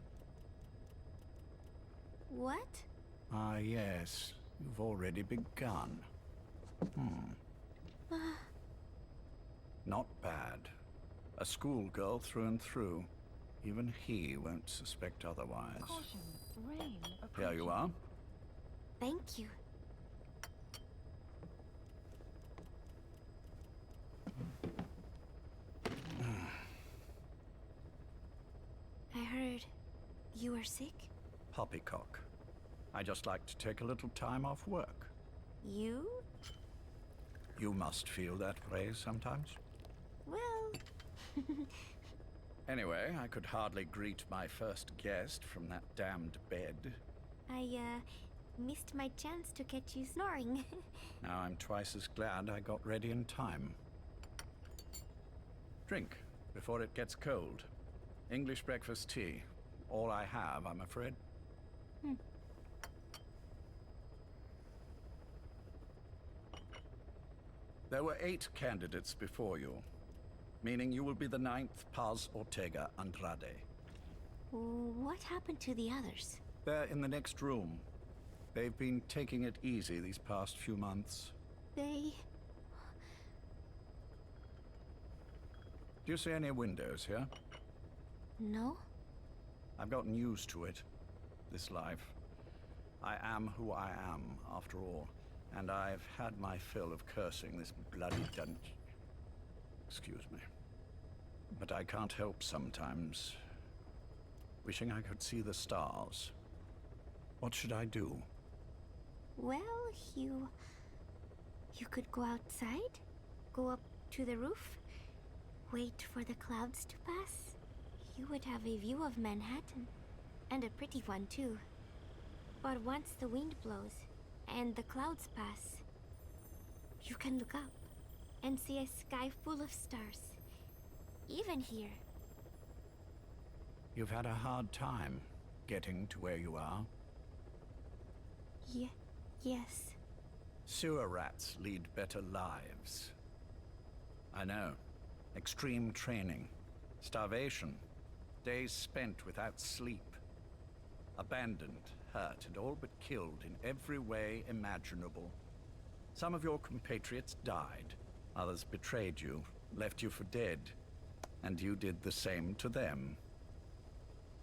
What? Ah, yes. You've already begun. Not bad. A schoolgirl through and through. Even he won't suspect otherwise. Caution, rain Here you approaching. are. Thank you. I heard you were sick? Poppycock. I just like to take a little time off work. You? You must feel that way sometimes. Well, Anyway, I could hardly greet my first guest from that damned bed. I, missed my chance to catch you snoring. Now I'm twice as glad I got ready in time. Drink, before it gets cold. English breakfast tea. All I have, I'm afraid. There were 8 candidates before you, meaning you will be the 9th Paz Ortega Andrade. What happened to the others? They're in the next room. They've been taking it easy these past few months. They... Do you see any windows here? No? I've gotten used to it. This life. I am who I am, after all. And I've had my fill of cursing this bloody dungeon. Excuse me. But I can't help sometimes wishing I could see the stars. What should I do? Well, you could go outside, go up to the roof, wait for the clouds to pass. You would have a view of Manhattan, and a pretty one too. But once the wind blows, and the clouds pass, you can look up and see a sky full of stars. Even here. You've had a hard time getting to where you are. Yes. Sewer rats lead better lives. I know. Extreme training, starvation, days spent without sleep, abandoned, hurt, and all but killed in every way imaginable. Some of your compatriots died, others betrayed you, left you for dead, and you did the same to them.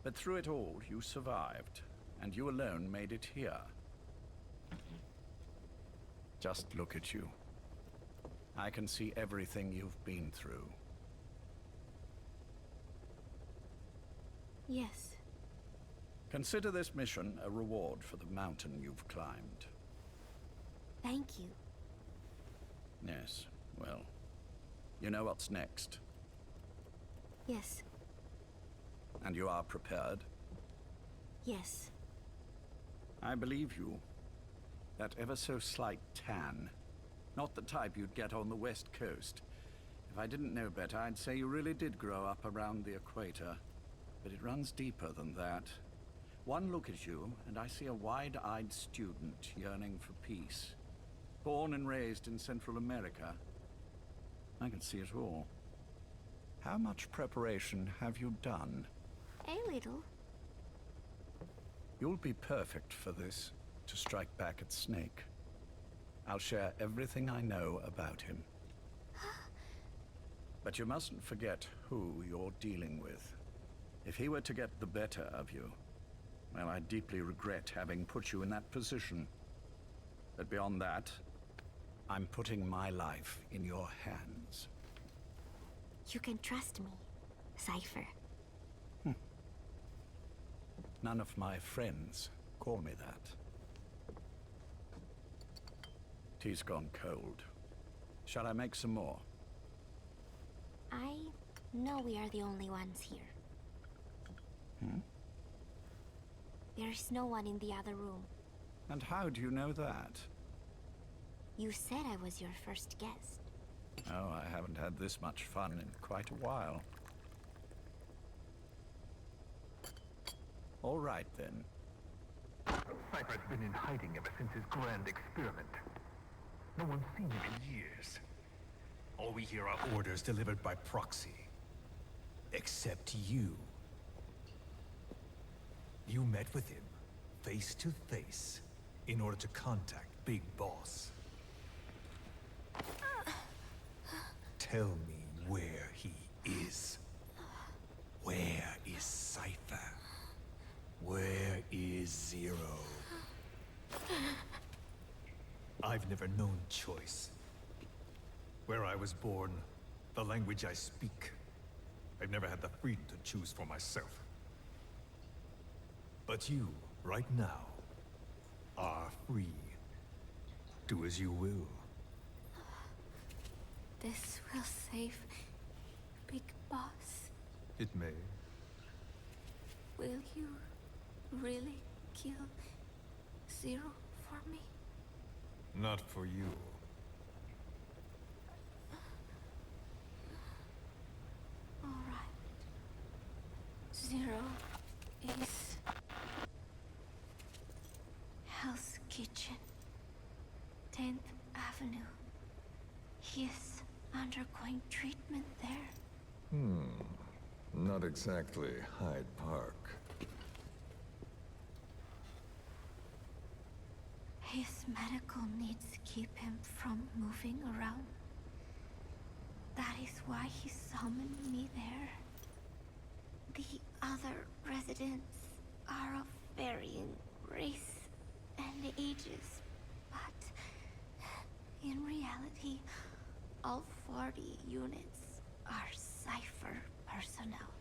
But through it all, you survived, and you alone made it here. Just look at you. I can see everything you've been through. Yes. Consider this mission a reward for the mountain you've climbed. Thank you. Yes, well, you know what's next. Yes. And you are prepared? Yes. I believe you. That ever so slight tan. Not the type you'd get on the West Coast. If I didn't know better, I'd say you really did grow up around the equator. But it runs deeper than that. One look at you, and I see a wide-eyed student yearning for peace. Born and raised in Central America. I can see it all. How much preparation have you done? A little. You'll be perfect for this, to strike back at Snake. I'll share everything I know about him. But you mustn't forget who you're dealing with. If he were to get the better of you, well, I deeply regret having put you in that position. But beyond that, I'm putting my life in your hands. You can trust me, Cypher. None of my friends call me that. Tea's gone cold. Shall I make some more? I know we are the only ones here. There's no one in the other room. And how do you know that? You said I was your first guest. Oh, I haven't had this much fun in quite a while. All right, then. Cypher's been in hiding ever since his grand experiment. No one's seen him in years. All we hear are orders delivered by proxy. Except you. You met with him, face to face, in order to contact Big Boss. Tell me where he is. Where is Cypher? Where is Zero? I've never known choice. Where I was born, the language I speak, I've never had the freedom to choose for myself. But you, right now, are free. Do as you will. this will save Big Boss. It may. Will you really kill Zero for me? Not for you. All right. Zero is Hell's Kitchen, 10th Avenue. He is undergoing treatment there. Not exactly Hyde Park. His medical needs keep him from moving around. That is why he summoned me there. The other residents are of varying race and ages, but in reality, all 40 units are Cypher personnel.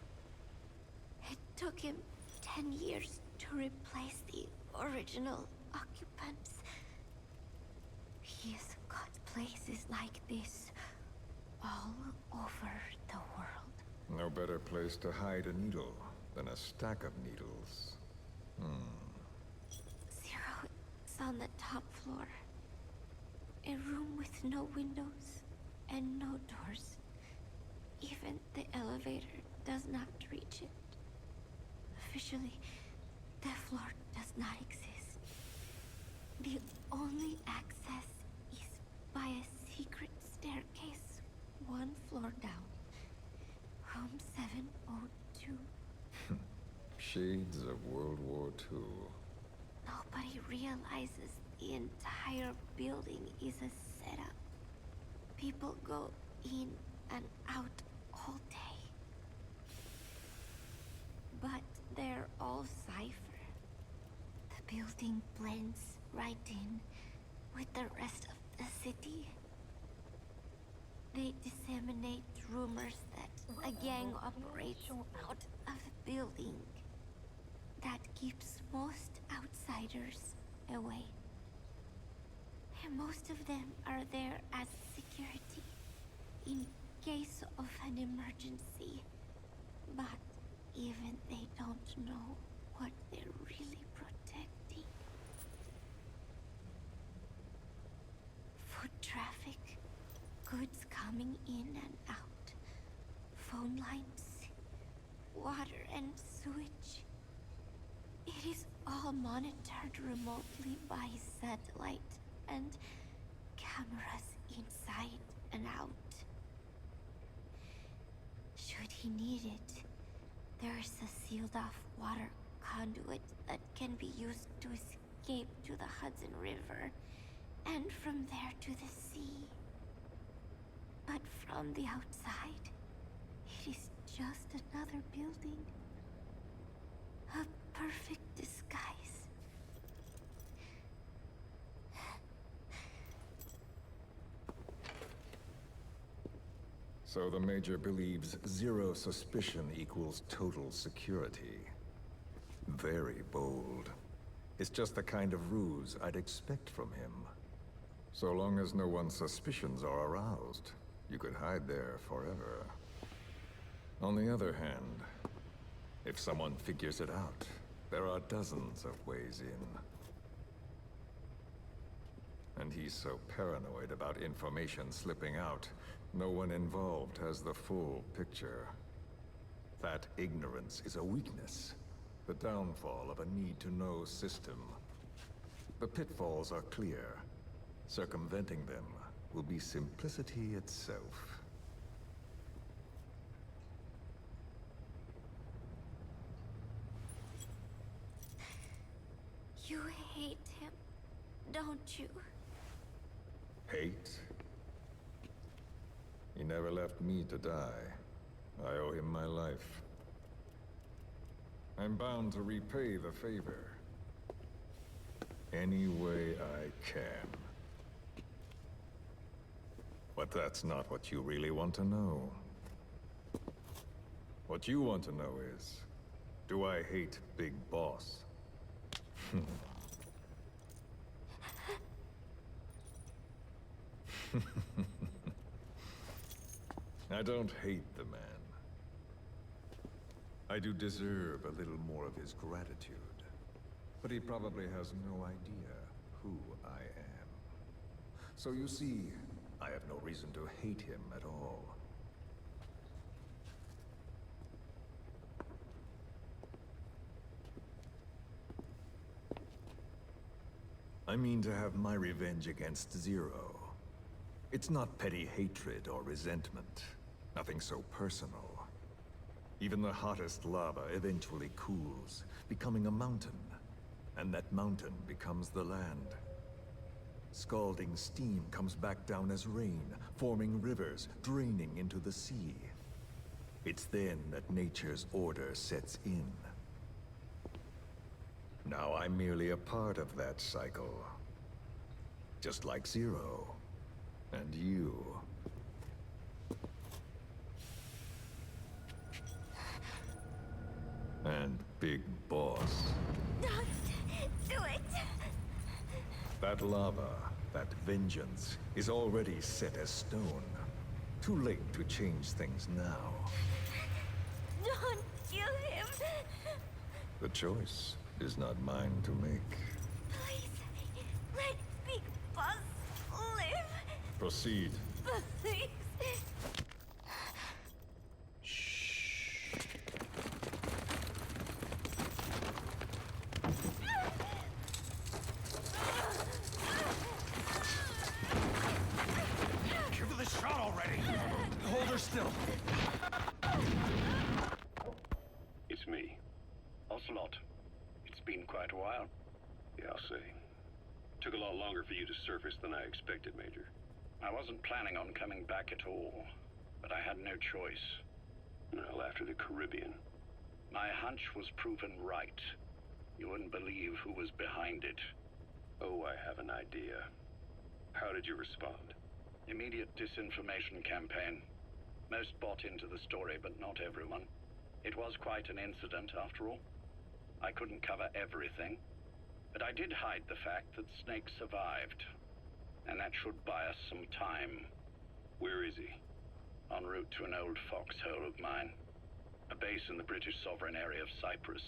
It took him 10 years to replace the original occupants. He has got places like this all over the world. No better place to hide a needle than a stack of needles. Zero is on the top floor. A room with no windows and no doors. Even the elevator does not reach it. Officially, the floor does not exist. The only access is by a secret staircase 1 floor down. Room 702. Shades of World War II. Nobody realizes the entire building is a setup. People go in and out all day. But they're all Cypher. The building blends right in with the rest of the city. They disseminate rumors that a gang operates out of the building that keeps most outsiders away. And most of them are there as security in case of an emergency. But even they don't know what they're really protecting. Foot traffic, goods coming in and out, phone lines, water and sewage. It is all monitored remotely by satellite and cameras inside and out. Should he need it, there is a sealed-off water conduit that can be used to escape to the Hudson River, and from there to the sea. But from the outside, it is just another building. A perfect disguise. So the Major believes zero suspicion equals total security. Very bold. It's just the kind of ruse I'd expect from him. So long as no one's suspicions are aroused, you could hide there forever. On the other hand, if someone figures it out, there are dozens of ways in. And he's so paranoid about information slipping out, no one involved has the full picture. That ignorance is a weakness, the downfall of a need-to-know system. The pitfalls are clear. Circumventing them will be simplicity itself. You hate him, don't you? Hate? He never left me to die. I owe him my life. I'm bound to repay the favor. Any way I can. But that's not what you really want to know. What you want to know is, do I hate Big Boss? I don't hate the man. I do deserve a little more of his gratitude. But he probably has no idea who I am. So you see, I have no reason to hate him at all. I mean to have my revenge against Zero. It's not petty hatred or resentment. Nothing so personal. Even the hottest lava eventually cools, becoming a mountain. And that mountain becomes the land. Scalding steam comes back down as rain, forming rivers, draining into the sea. It's then that nature's order sets in. Now I'm merely a part of that cycle. Just like Zero. And you. And Big Boss. Don't do it! That lava, that vengeance, is already set as stone. Too late to change things now. Don't kill him! The choice is not mine to make. Please, let Big Boss live! Proceed. Please! Give her the shot already! Hold her still. It's me. Ocelot, it's been quite a while. Yeah, I'll say. Took a lot longer for you to surface than I expected, Major. I wasn't planning on coming back at all, but I had no choice. Well, after the Caribbean. My hunch was proven right. You wouldn't believe who was behind it. Oh, I have an idea. How did you respond? Immediate disinformation campaign. Most bought into the story, but not everyone. It was quite an incident, after all. I couldn't cover everything, but I did hide the fact that Snake survived. And that should buy us some time. Where is he? En route to an old foxhole of mine. A base in the British sovereign area of Cyprus.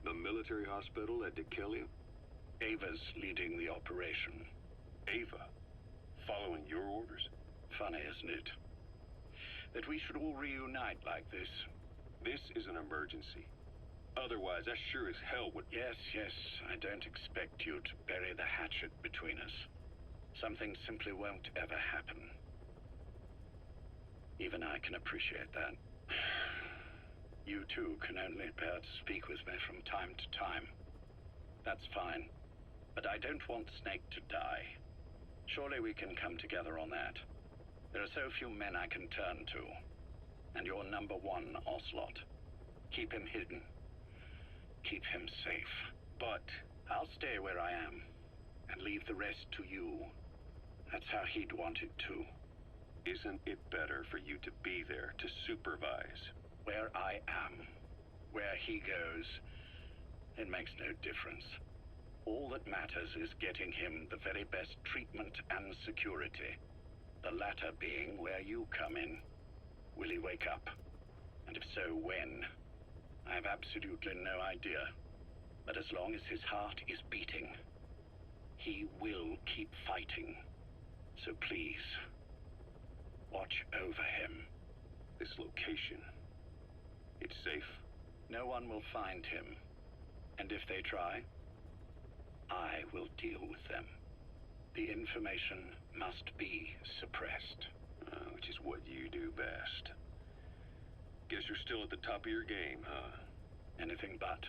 The military hospital at Dikelia? Ava's leading the operation. Ava? Following your orders? Funny, isn't it? That we should all reunite like this. This is an emergency. Otherwise, I sure as hell would... Yes, I don't expect you to bury the hatchet between us. Something simply won't ever happen. Even I can appreciate that. You too can only bear to speak with me from time to time. That's fine. But I don't want Snake to die. Surely we can come together on that. There are so few men I can turn to. And you're number one, Ocelot. Keep him hidden. Keep him safe. But I'll stay where I am. And leave the rest to you. That's how he'd want it too. Isn't it better for you to be there to supervise? Where I am, where he goes, it makes no difference. All that matters is getting him the very best treatment and security. The latter being where you come in. Will he wake up? And if so, when? I have absolutely no idea. But as long as his heart is beating, he will keep fighting. So please, watch over him. This location, it's safe? No one will find him. And if they try, I will deal with them. The information must be suppressed. Which is what you do best. Guess you're still at the top of your game, huh? Anything but.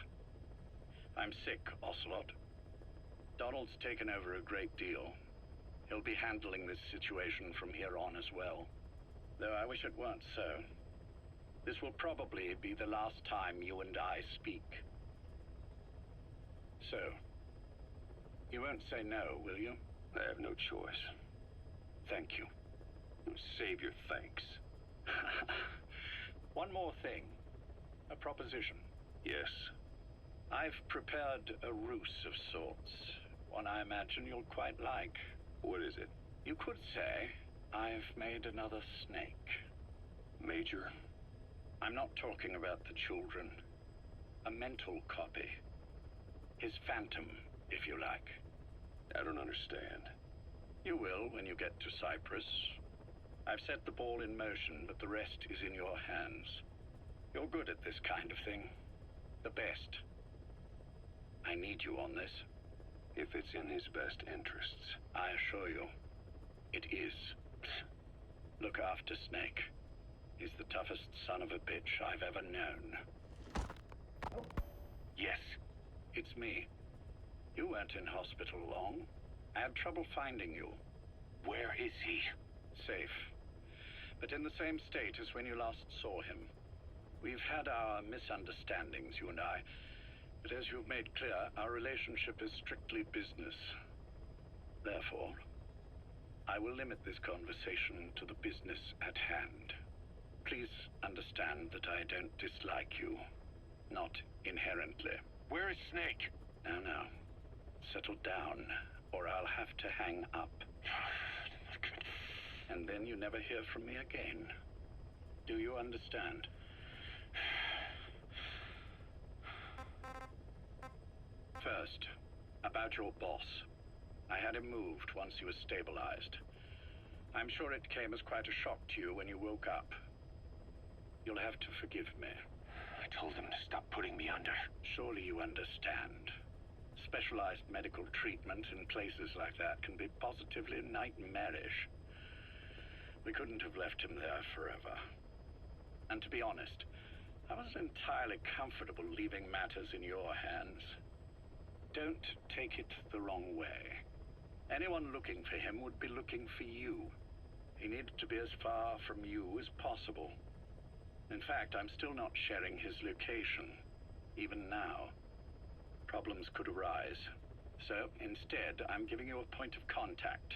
I'm sick, Ocelot. Donald's taken over a great deal. He'll be handling this situation from here on as well. Though I wish it weren't so. This will probably be the last time you and I speak. So, you won't say no, will you? I have no choice. Thank you. Save your thanks. One more thing. A proposition. Yes? I've prepared a ruse of sorts. One I imagine you'll quite like. What is it? You could say I've made another Snake. Major? I'm not talking about the children. A mental copy. His phantom, if you like. I don't understand. You will when you get to Cyprus. I've set the ball in motion, but the rest is in your hands. You're good at this kind of thing. The best. I need you on this. If it's in his best interests. I assure you, it is. Look after Snake. He's the toughest son of a bitch I've ever known. Yes, it's me. You weren't in hospital long. I had trouble finding you. Where is he? Safe. But in the same state as when you last saw him. We've had our misunderstandings, you and I. But as you've made clear, our relationship is strictly business. Therefore, I will limit this conversation to the business at hand. Please understand that I don't dislike you. Not inherently. Where is Snake? Now. Settle down, or I'll have to hang up. And then you never hear from me again. Do you understand? First, about your boss. I had him moved once he was stabilized. I'm sure it came as quite a shock to you when you woke up. You'll have to forgive me. I told him to stop putting me under. Surely you understand. Specialized medical treatment in places like that can be positively nightmarish. We couldn't have left him there forever. And to be honest, I wasn't entirely comfortable leaving matters in your hands. Don't take it the wrong way. Anyone looking for him would be looking for you. He needed to be as far from you as possible. In fact, I'm still not sharing his location, even now. Problems could arise. So, instead, I'm giving you a point of contact.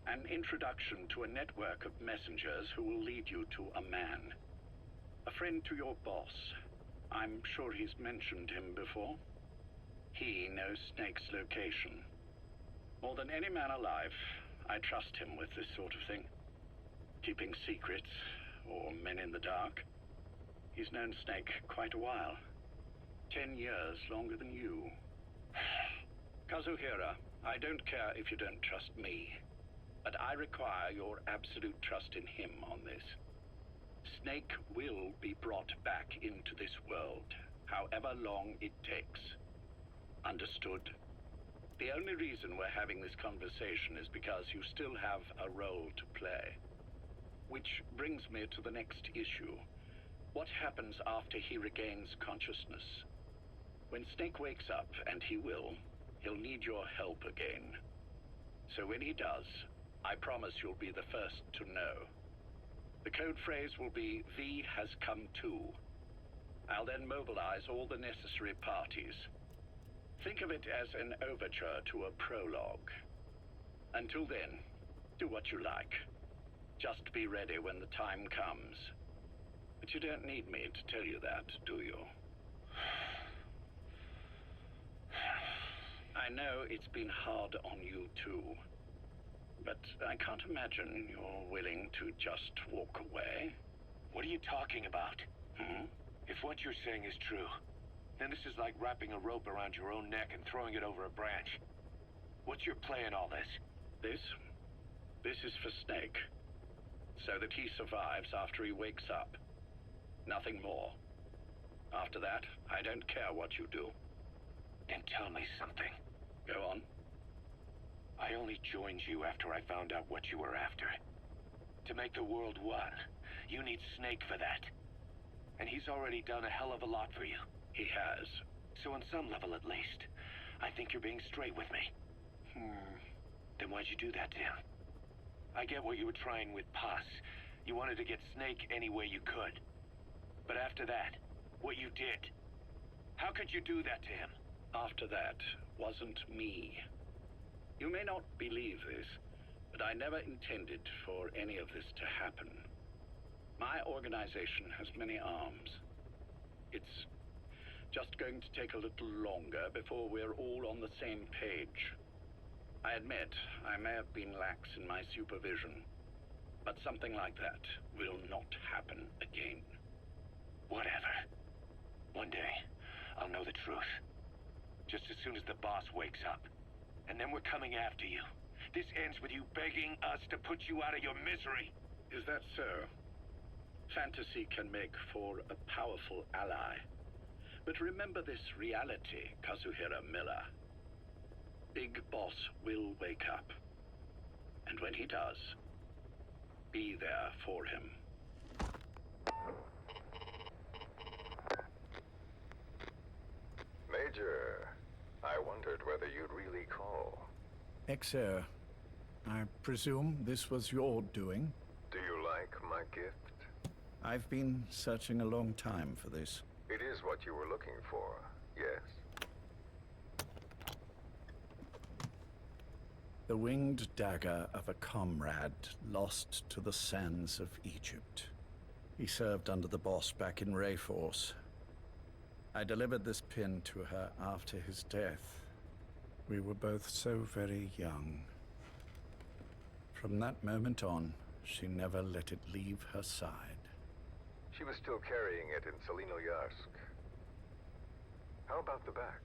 An introduction to a network of messengers who will lead you to a man. A friend to your boss. I'm sure he's mentioned him before. He knows Snake's location. More than any man alive, I trust him with this sort of thing. Keeping secrets, or men in the dark. He's known Snake quite a while. 10 years longer than you. Kazuhira, I don't care if you don't trust me, but I require your absolute trust in him on this. Snake will be brought back into this world, however long it takes. Understood? The only reason we're having this conversation is because you still have a role to play. Which brings me to the next issue. What happens after he regains consciousness? When Snake wakes up, and he will, he'll need your help again. So when he does, I promise you'll be the first to know. The code phrase will be, V has come to. I'll then mobilize all the necessary parties. Think of it as an overture to a prologue. Until then, do what you like. Just be ready when the time comes. But you don't need me to tell you that, do you? I know it's been hard on you too. But I can't imagine you're willing to just walk away. What are you talking about? If what you're saying is true, then this is like wrapping a rope around your own neck and throwing it over a branch. What's your play in all this? This is for Snake. So that he survives after he wakes up. Nothing more. After that, I don't care what you do. Then tell me something. Go on. I only joined you after I found out what you were after. To make the world one, you need Snake for that. And he's already done a hell of a lot for you. He has. So on some level at least, I think you're being straight with me. Then why'd you do that to him? I get what you were trying with Paz. You wanted to get Snake any way you could. But after that, what you did, how could you do that to him? After that wasn't me. You may not believe this, but I never intended for any of this to happen. My organization has many arms. It's just going to take a little longer before we're all on the same page. I admit, I may have been lax in my supervision. But something like that will not happen again. Whatever. One day, I'll know the truth. Just as soon as the boss wakes up. And then we're coming after you. This ends with you begging us to put you out of your misery. Is that so? Fantasy can make for a powerful ally. But remember this reality, Kazuhira Miller. Big Boss will wake up. And when he does, be there for him. Major, I wondered whether you'd really call. Exer, I presume this was your doing? Do you like my gift? I've been searching a long time for this. It is what you were looking for, yes? The winged dagger of a comrade lost to the sands of Egypt. He served under the boss back in Rayforce. I delivered this pin to her after his death. We were both so very young. From that moment on, she never let it leave her side. She was still carrying it in Selinoyarsk. How about the back?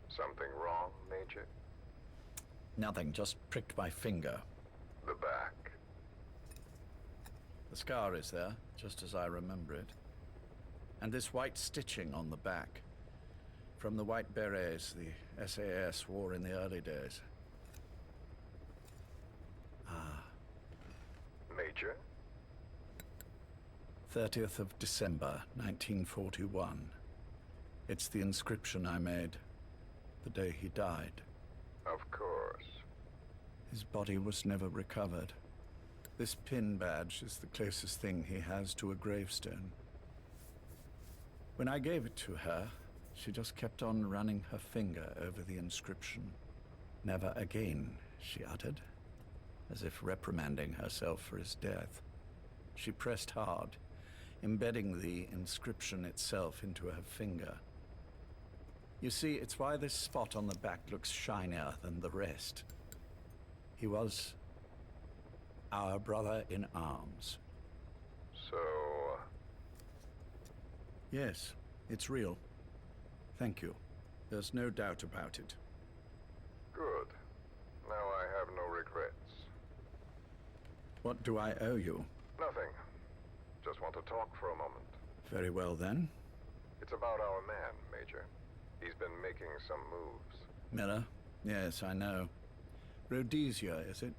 Something wrong, Major? Nothing, just pricked my finger. The back. The scar is there, just as I remember it. And this white stitching on the back. From the white berets the SAS wore in the early days. Major? 30th of December, 1941. It's the inscription I made the day he died. Of course. His body was never recovered. This pin badge is the closest thing he has to a gravestone. When I gave it to her, she just kept on running her finger over the inscription. Never again, she uttered, as if reprimanding herself for his death. She pressed hard, embedding the inscription itself into her finger. You see, it's why this spot on the back looks shinier than the rest. He was our brother in arms. So... Yes, it's real. Thank you. There's no doubt about it. Good. Now I have no regrets. What do I owe you? Nothing. Just want to talk for a moment. Very well, then. It's about our man, Major. He's been making some moves. Miller? Yes, I know. Rhodesia, is it?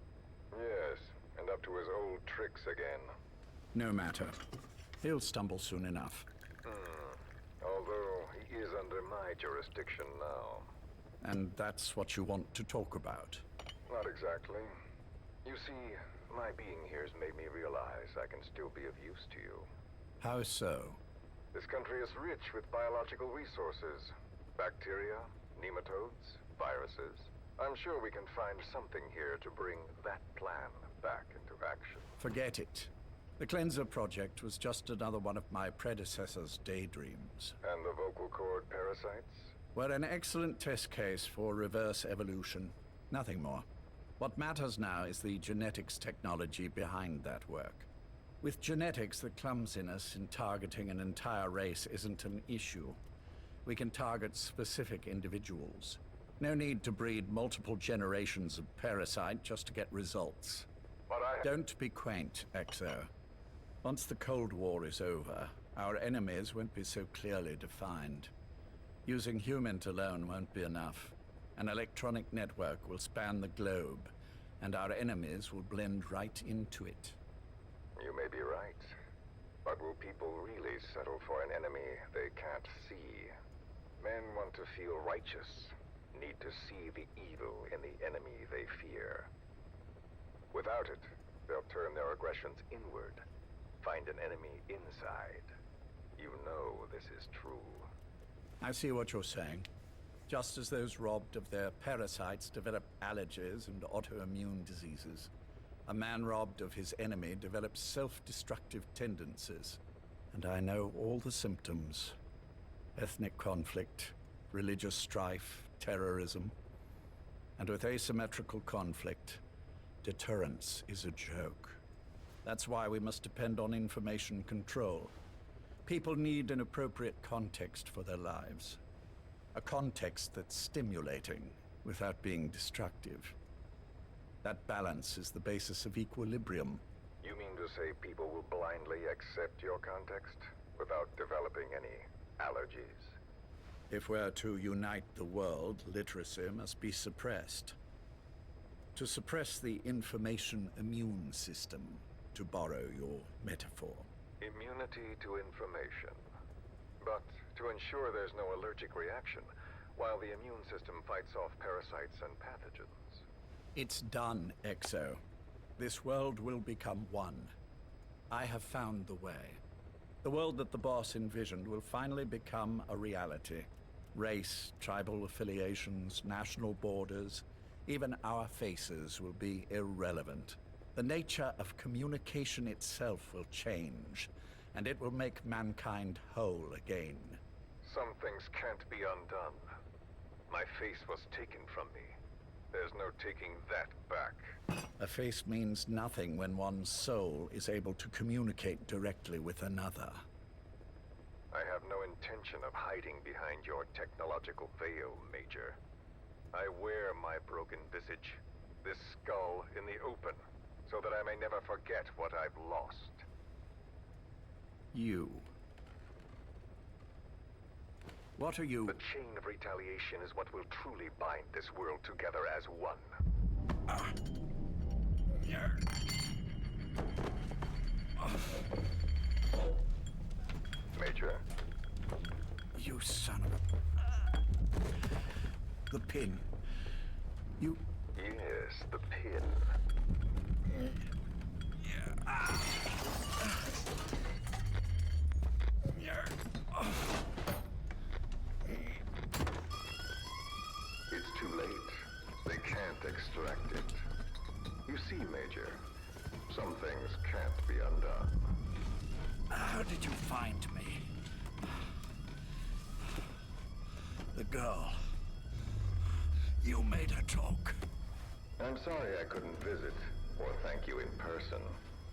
Yes, and up to his old tricks again. No matter. He'll stumble soon enough. Although he is under my jurisdiction now. And that's what you want to talk about? Not exactly. You see, my being here's made me realize I can still be of use to you. How so? This country is rich with biological resources. Bacteria, nematodes, viruses. I'm sure we can find something here to bring that plan back into action. Forget it. The Cleanser Project was just another one of my predecessor's daydreams. And the vocal cord parasites? Were an excellent test case for reverse evolution. Nothing more. What matters now is the genetics technology behind that work. With genetics, the clumsiness in targeting an entire race isn't an issue. We can target specific individuals. No need to breed multiple generations of parasite just to get results. But Don't be quaint, Exo. Once the Cold War is over, our enemies won't be so clearly defined. Using humans alone won't be enough. An electronic network will span the globe, and our enemies will blend right into it. You may be right. But will people really settle for an enemy they can't see? Men want to feel righteous, need to see the evil in the enemy they fear. Without it, they'll turn their aggressions inward, find an enemy inside. You know this is true. I see what you're saying. Just as those robbed of their parasites develop allergies and autoimmune diseases, a man robbed of his enemy develops self-destructive tendencies. And I know all the symptoms. Ethnic conflict, religious strife, terrorism. And with asymmetrical conflict, deterrence is a joke. That's why we must depend on information control. People need an appropriate context for their lives. A context that's stimulating without being destructive. That balance is the basis of equilibrium. You mean to say people will blindly accept your context without developing any allergies? If we're to unite the world, literacy must be suppressed. To suppress the information immune system, to borrow your metaphor. Immunity to information. But to ensure there's no allergic reaction, while the immune system fights off parasites and pathogens. It's done, Exo. This world will become one. I have found the way. The world that the boss envisioned will finally become a reality. Race, tribal affiliations, national borders, even our faces will be irrelevant. The nature of communication itself will change, and it will make mankind whole again. Some things can't be undone. My face was taken from me. There's no taking that back. A face means nothing when one's soul is able to communicate directly with another. I have no intention of hiding behind your technological veil, Major. I wear my broken visage, this skull in the open, so that I may never forget what I've lost. You. What are you? The chain of retaliation is what will truly bind this world together as one. Major? You son of a... The pin. You... Yes, the pin. It's too late. They can't extract it. You see, Major, some things can't be undone. How did you find me? The girl. You made her talk. I'm sorry I couldn't visit or thank you in person,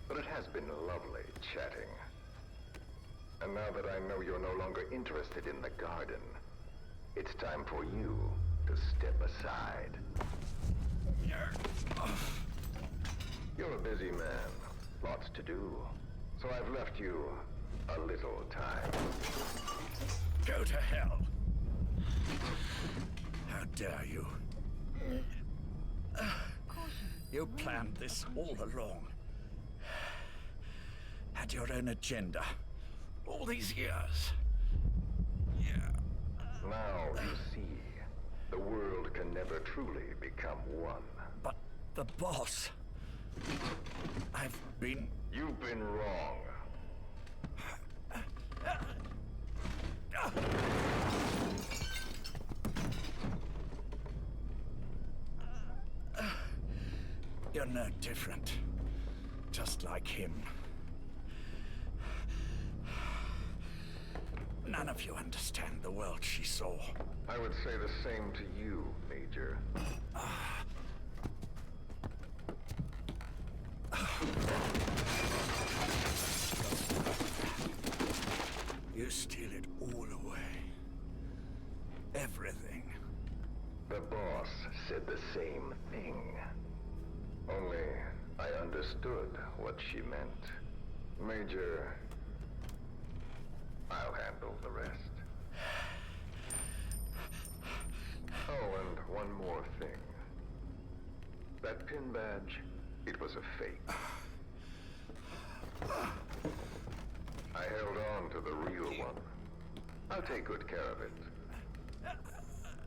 but it has been lovely chatting. And now that I know you're no longer interested in the garden, it's time for you to step aside. You're a busy man, lots to do, so I've left you a little time. Go to hell. How dare you? You planned this all along. Had your own agenda. All these years. Now you see, the world can never truly become one. But the boss... You've been wrong. You're no different. Just like him. None of you understand the world she saw. I would say the same to you, Major. You steal it all away. Everything. The boss said the same thing. Only I understood what she meant. Major, I'll handle the rest. Oh, and one more thing. That pin badge, it was a fake. I held on to the real one. I'll take good care of it.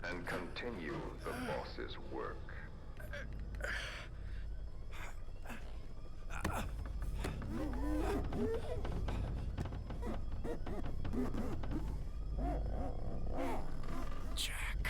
And continue the boss's work. Jack.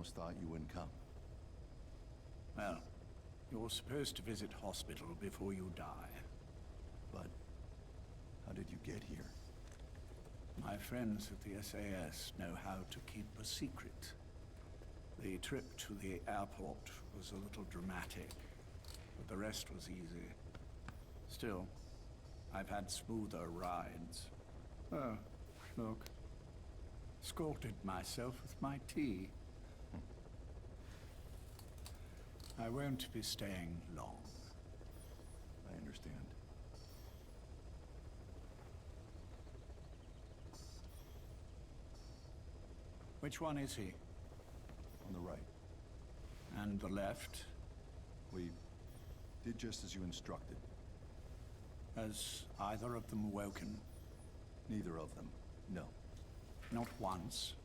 almost thought you wouldn't come. Well, you're supposed to visit hospital before you die. But how did you get here? My friends at the SAS know how to keep a secret. The trip to the airport was a little dramatic, but the rest was easy. Still, I've had smoother rides. Oh, look. Escorted myself with my tea. I won't be staying long. I understand. Which one is he? On the right. And the left? We did just as you instructed. Has either of them woken? Neither of them, no. Not once?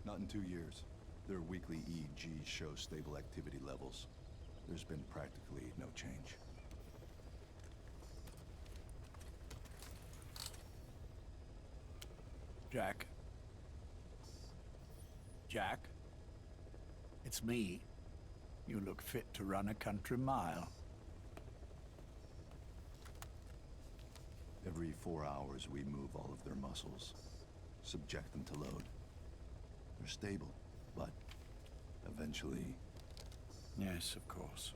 Not in 2 years. Their weekly EEGs show stable activity levels. There's been practically no change. Jack? Jack? It's me. You look fit to run a country mile. Every 4 hours, we move all of their muscles, subject them to load. They're stable, but eventually... Yes, of course.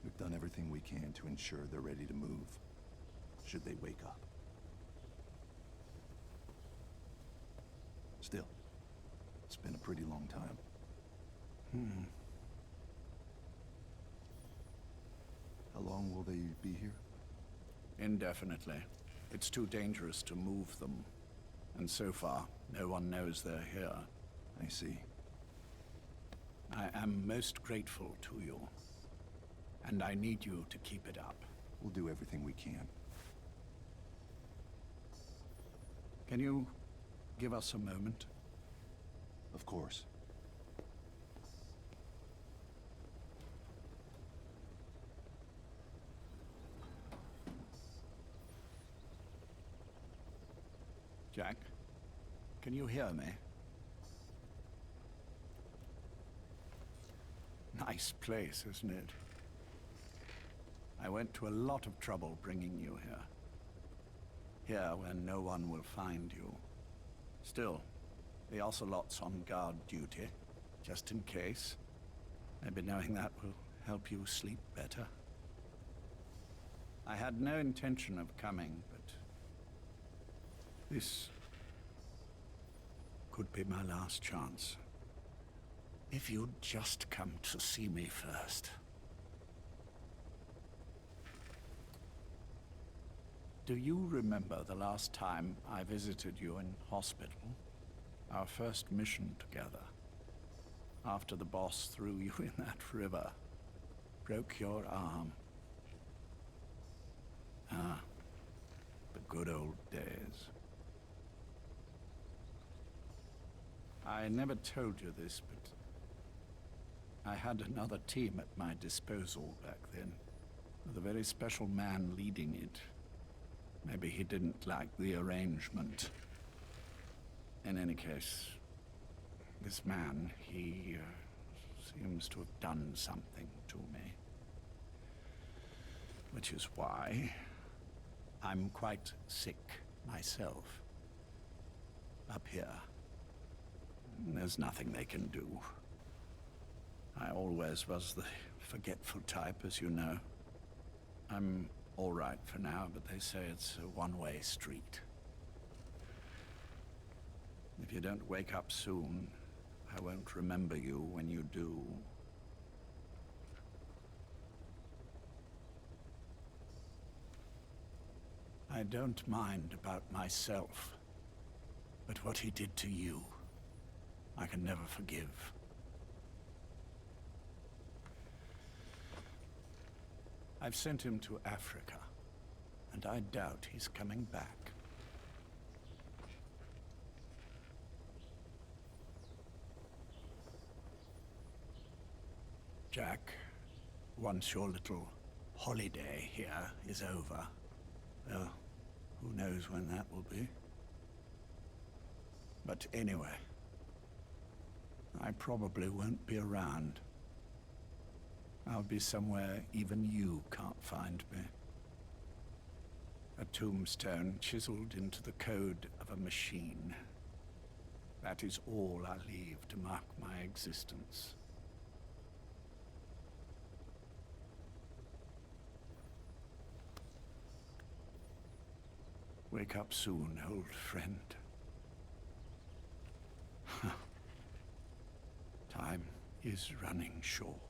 We've done everything we can to ensure they're ready to move, should they wake up. Still, it's been a pretty long time. How long will they be here? Indefinitely. It's too dangerous to move them. And so far, no one knows they're here. I see. I am most grateful to you. And I need you to keep it up. We'll do everything we can. Can you give us a moment? Of course. Jack, can you hear me? Nice place, isn't it? I went to a lot of trouble bringing you here. Here where no one will find you. Still, the Ocelot's on guard duty, just in case. Maybe knowing that will help you sleep better. I had no intention of coming, but this could be my last chance. If you'd just come to see me first. Do you remember the last time I visited you in hospital? Our first mission together. After the boss threw you in that river. Broke your arm. Ah, the good old days. I never told you this, but I had another team at my disposal back then, with a very special man leading it. Maybe he didn't like the arrangement. In any case, this man, he seems to have done something to me. Which is why I'm quite sick myself. Up here. There's nothing they can do. I always was the forgetful type, as you know. I'm all right for now, but they say it's a one-way street. If you don't wake up soon, I won't remember you when you do. I don't mind about myself, but what he did to you, I can never forgive. I've sent him to Africa, and I doubt he's coming back. Jack, once your little holiday here is over, well, who knows when that will be? But anyway, I probably won't be around. I'll be somewhere even you can't find me. A tombstone chiseled into the code of a machine. That is all I leave to mark my existence. Wake up soon, old friend. Time is running short.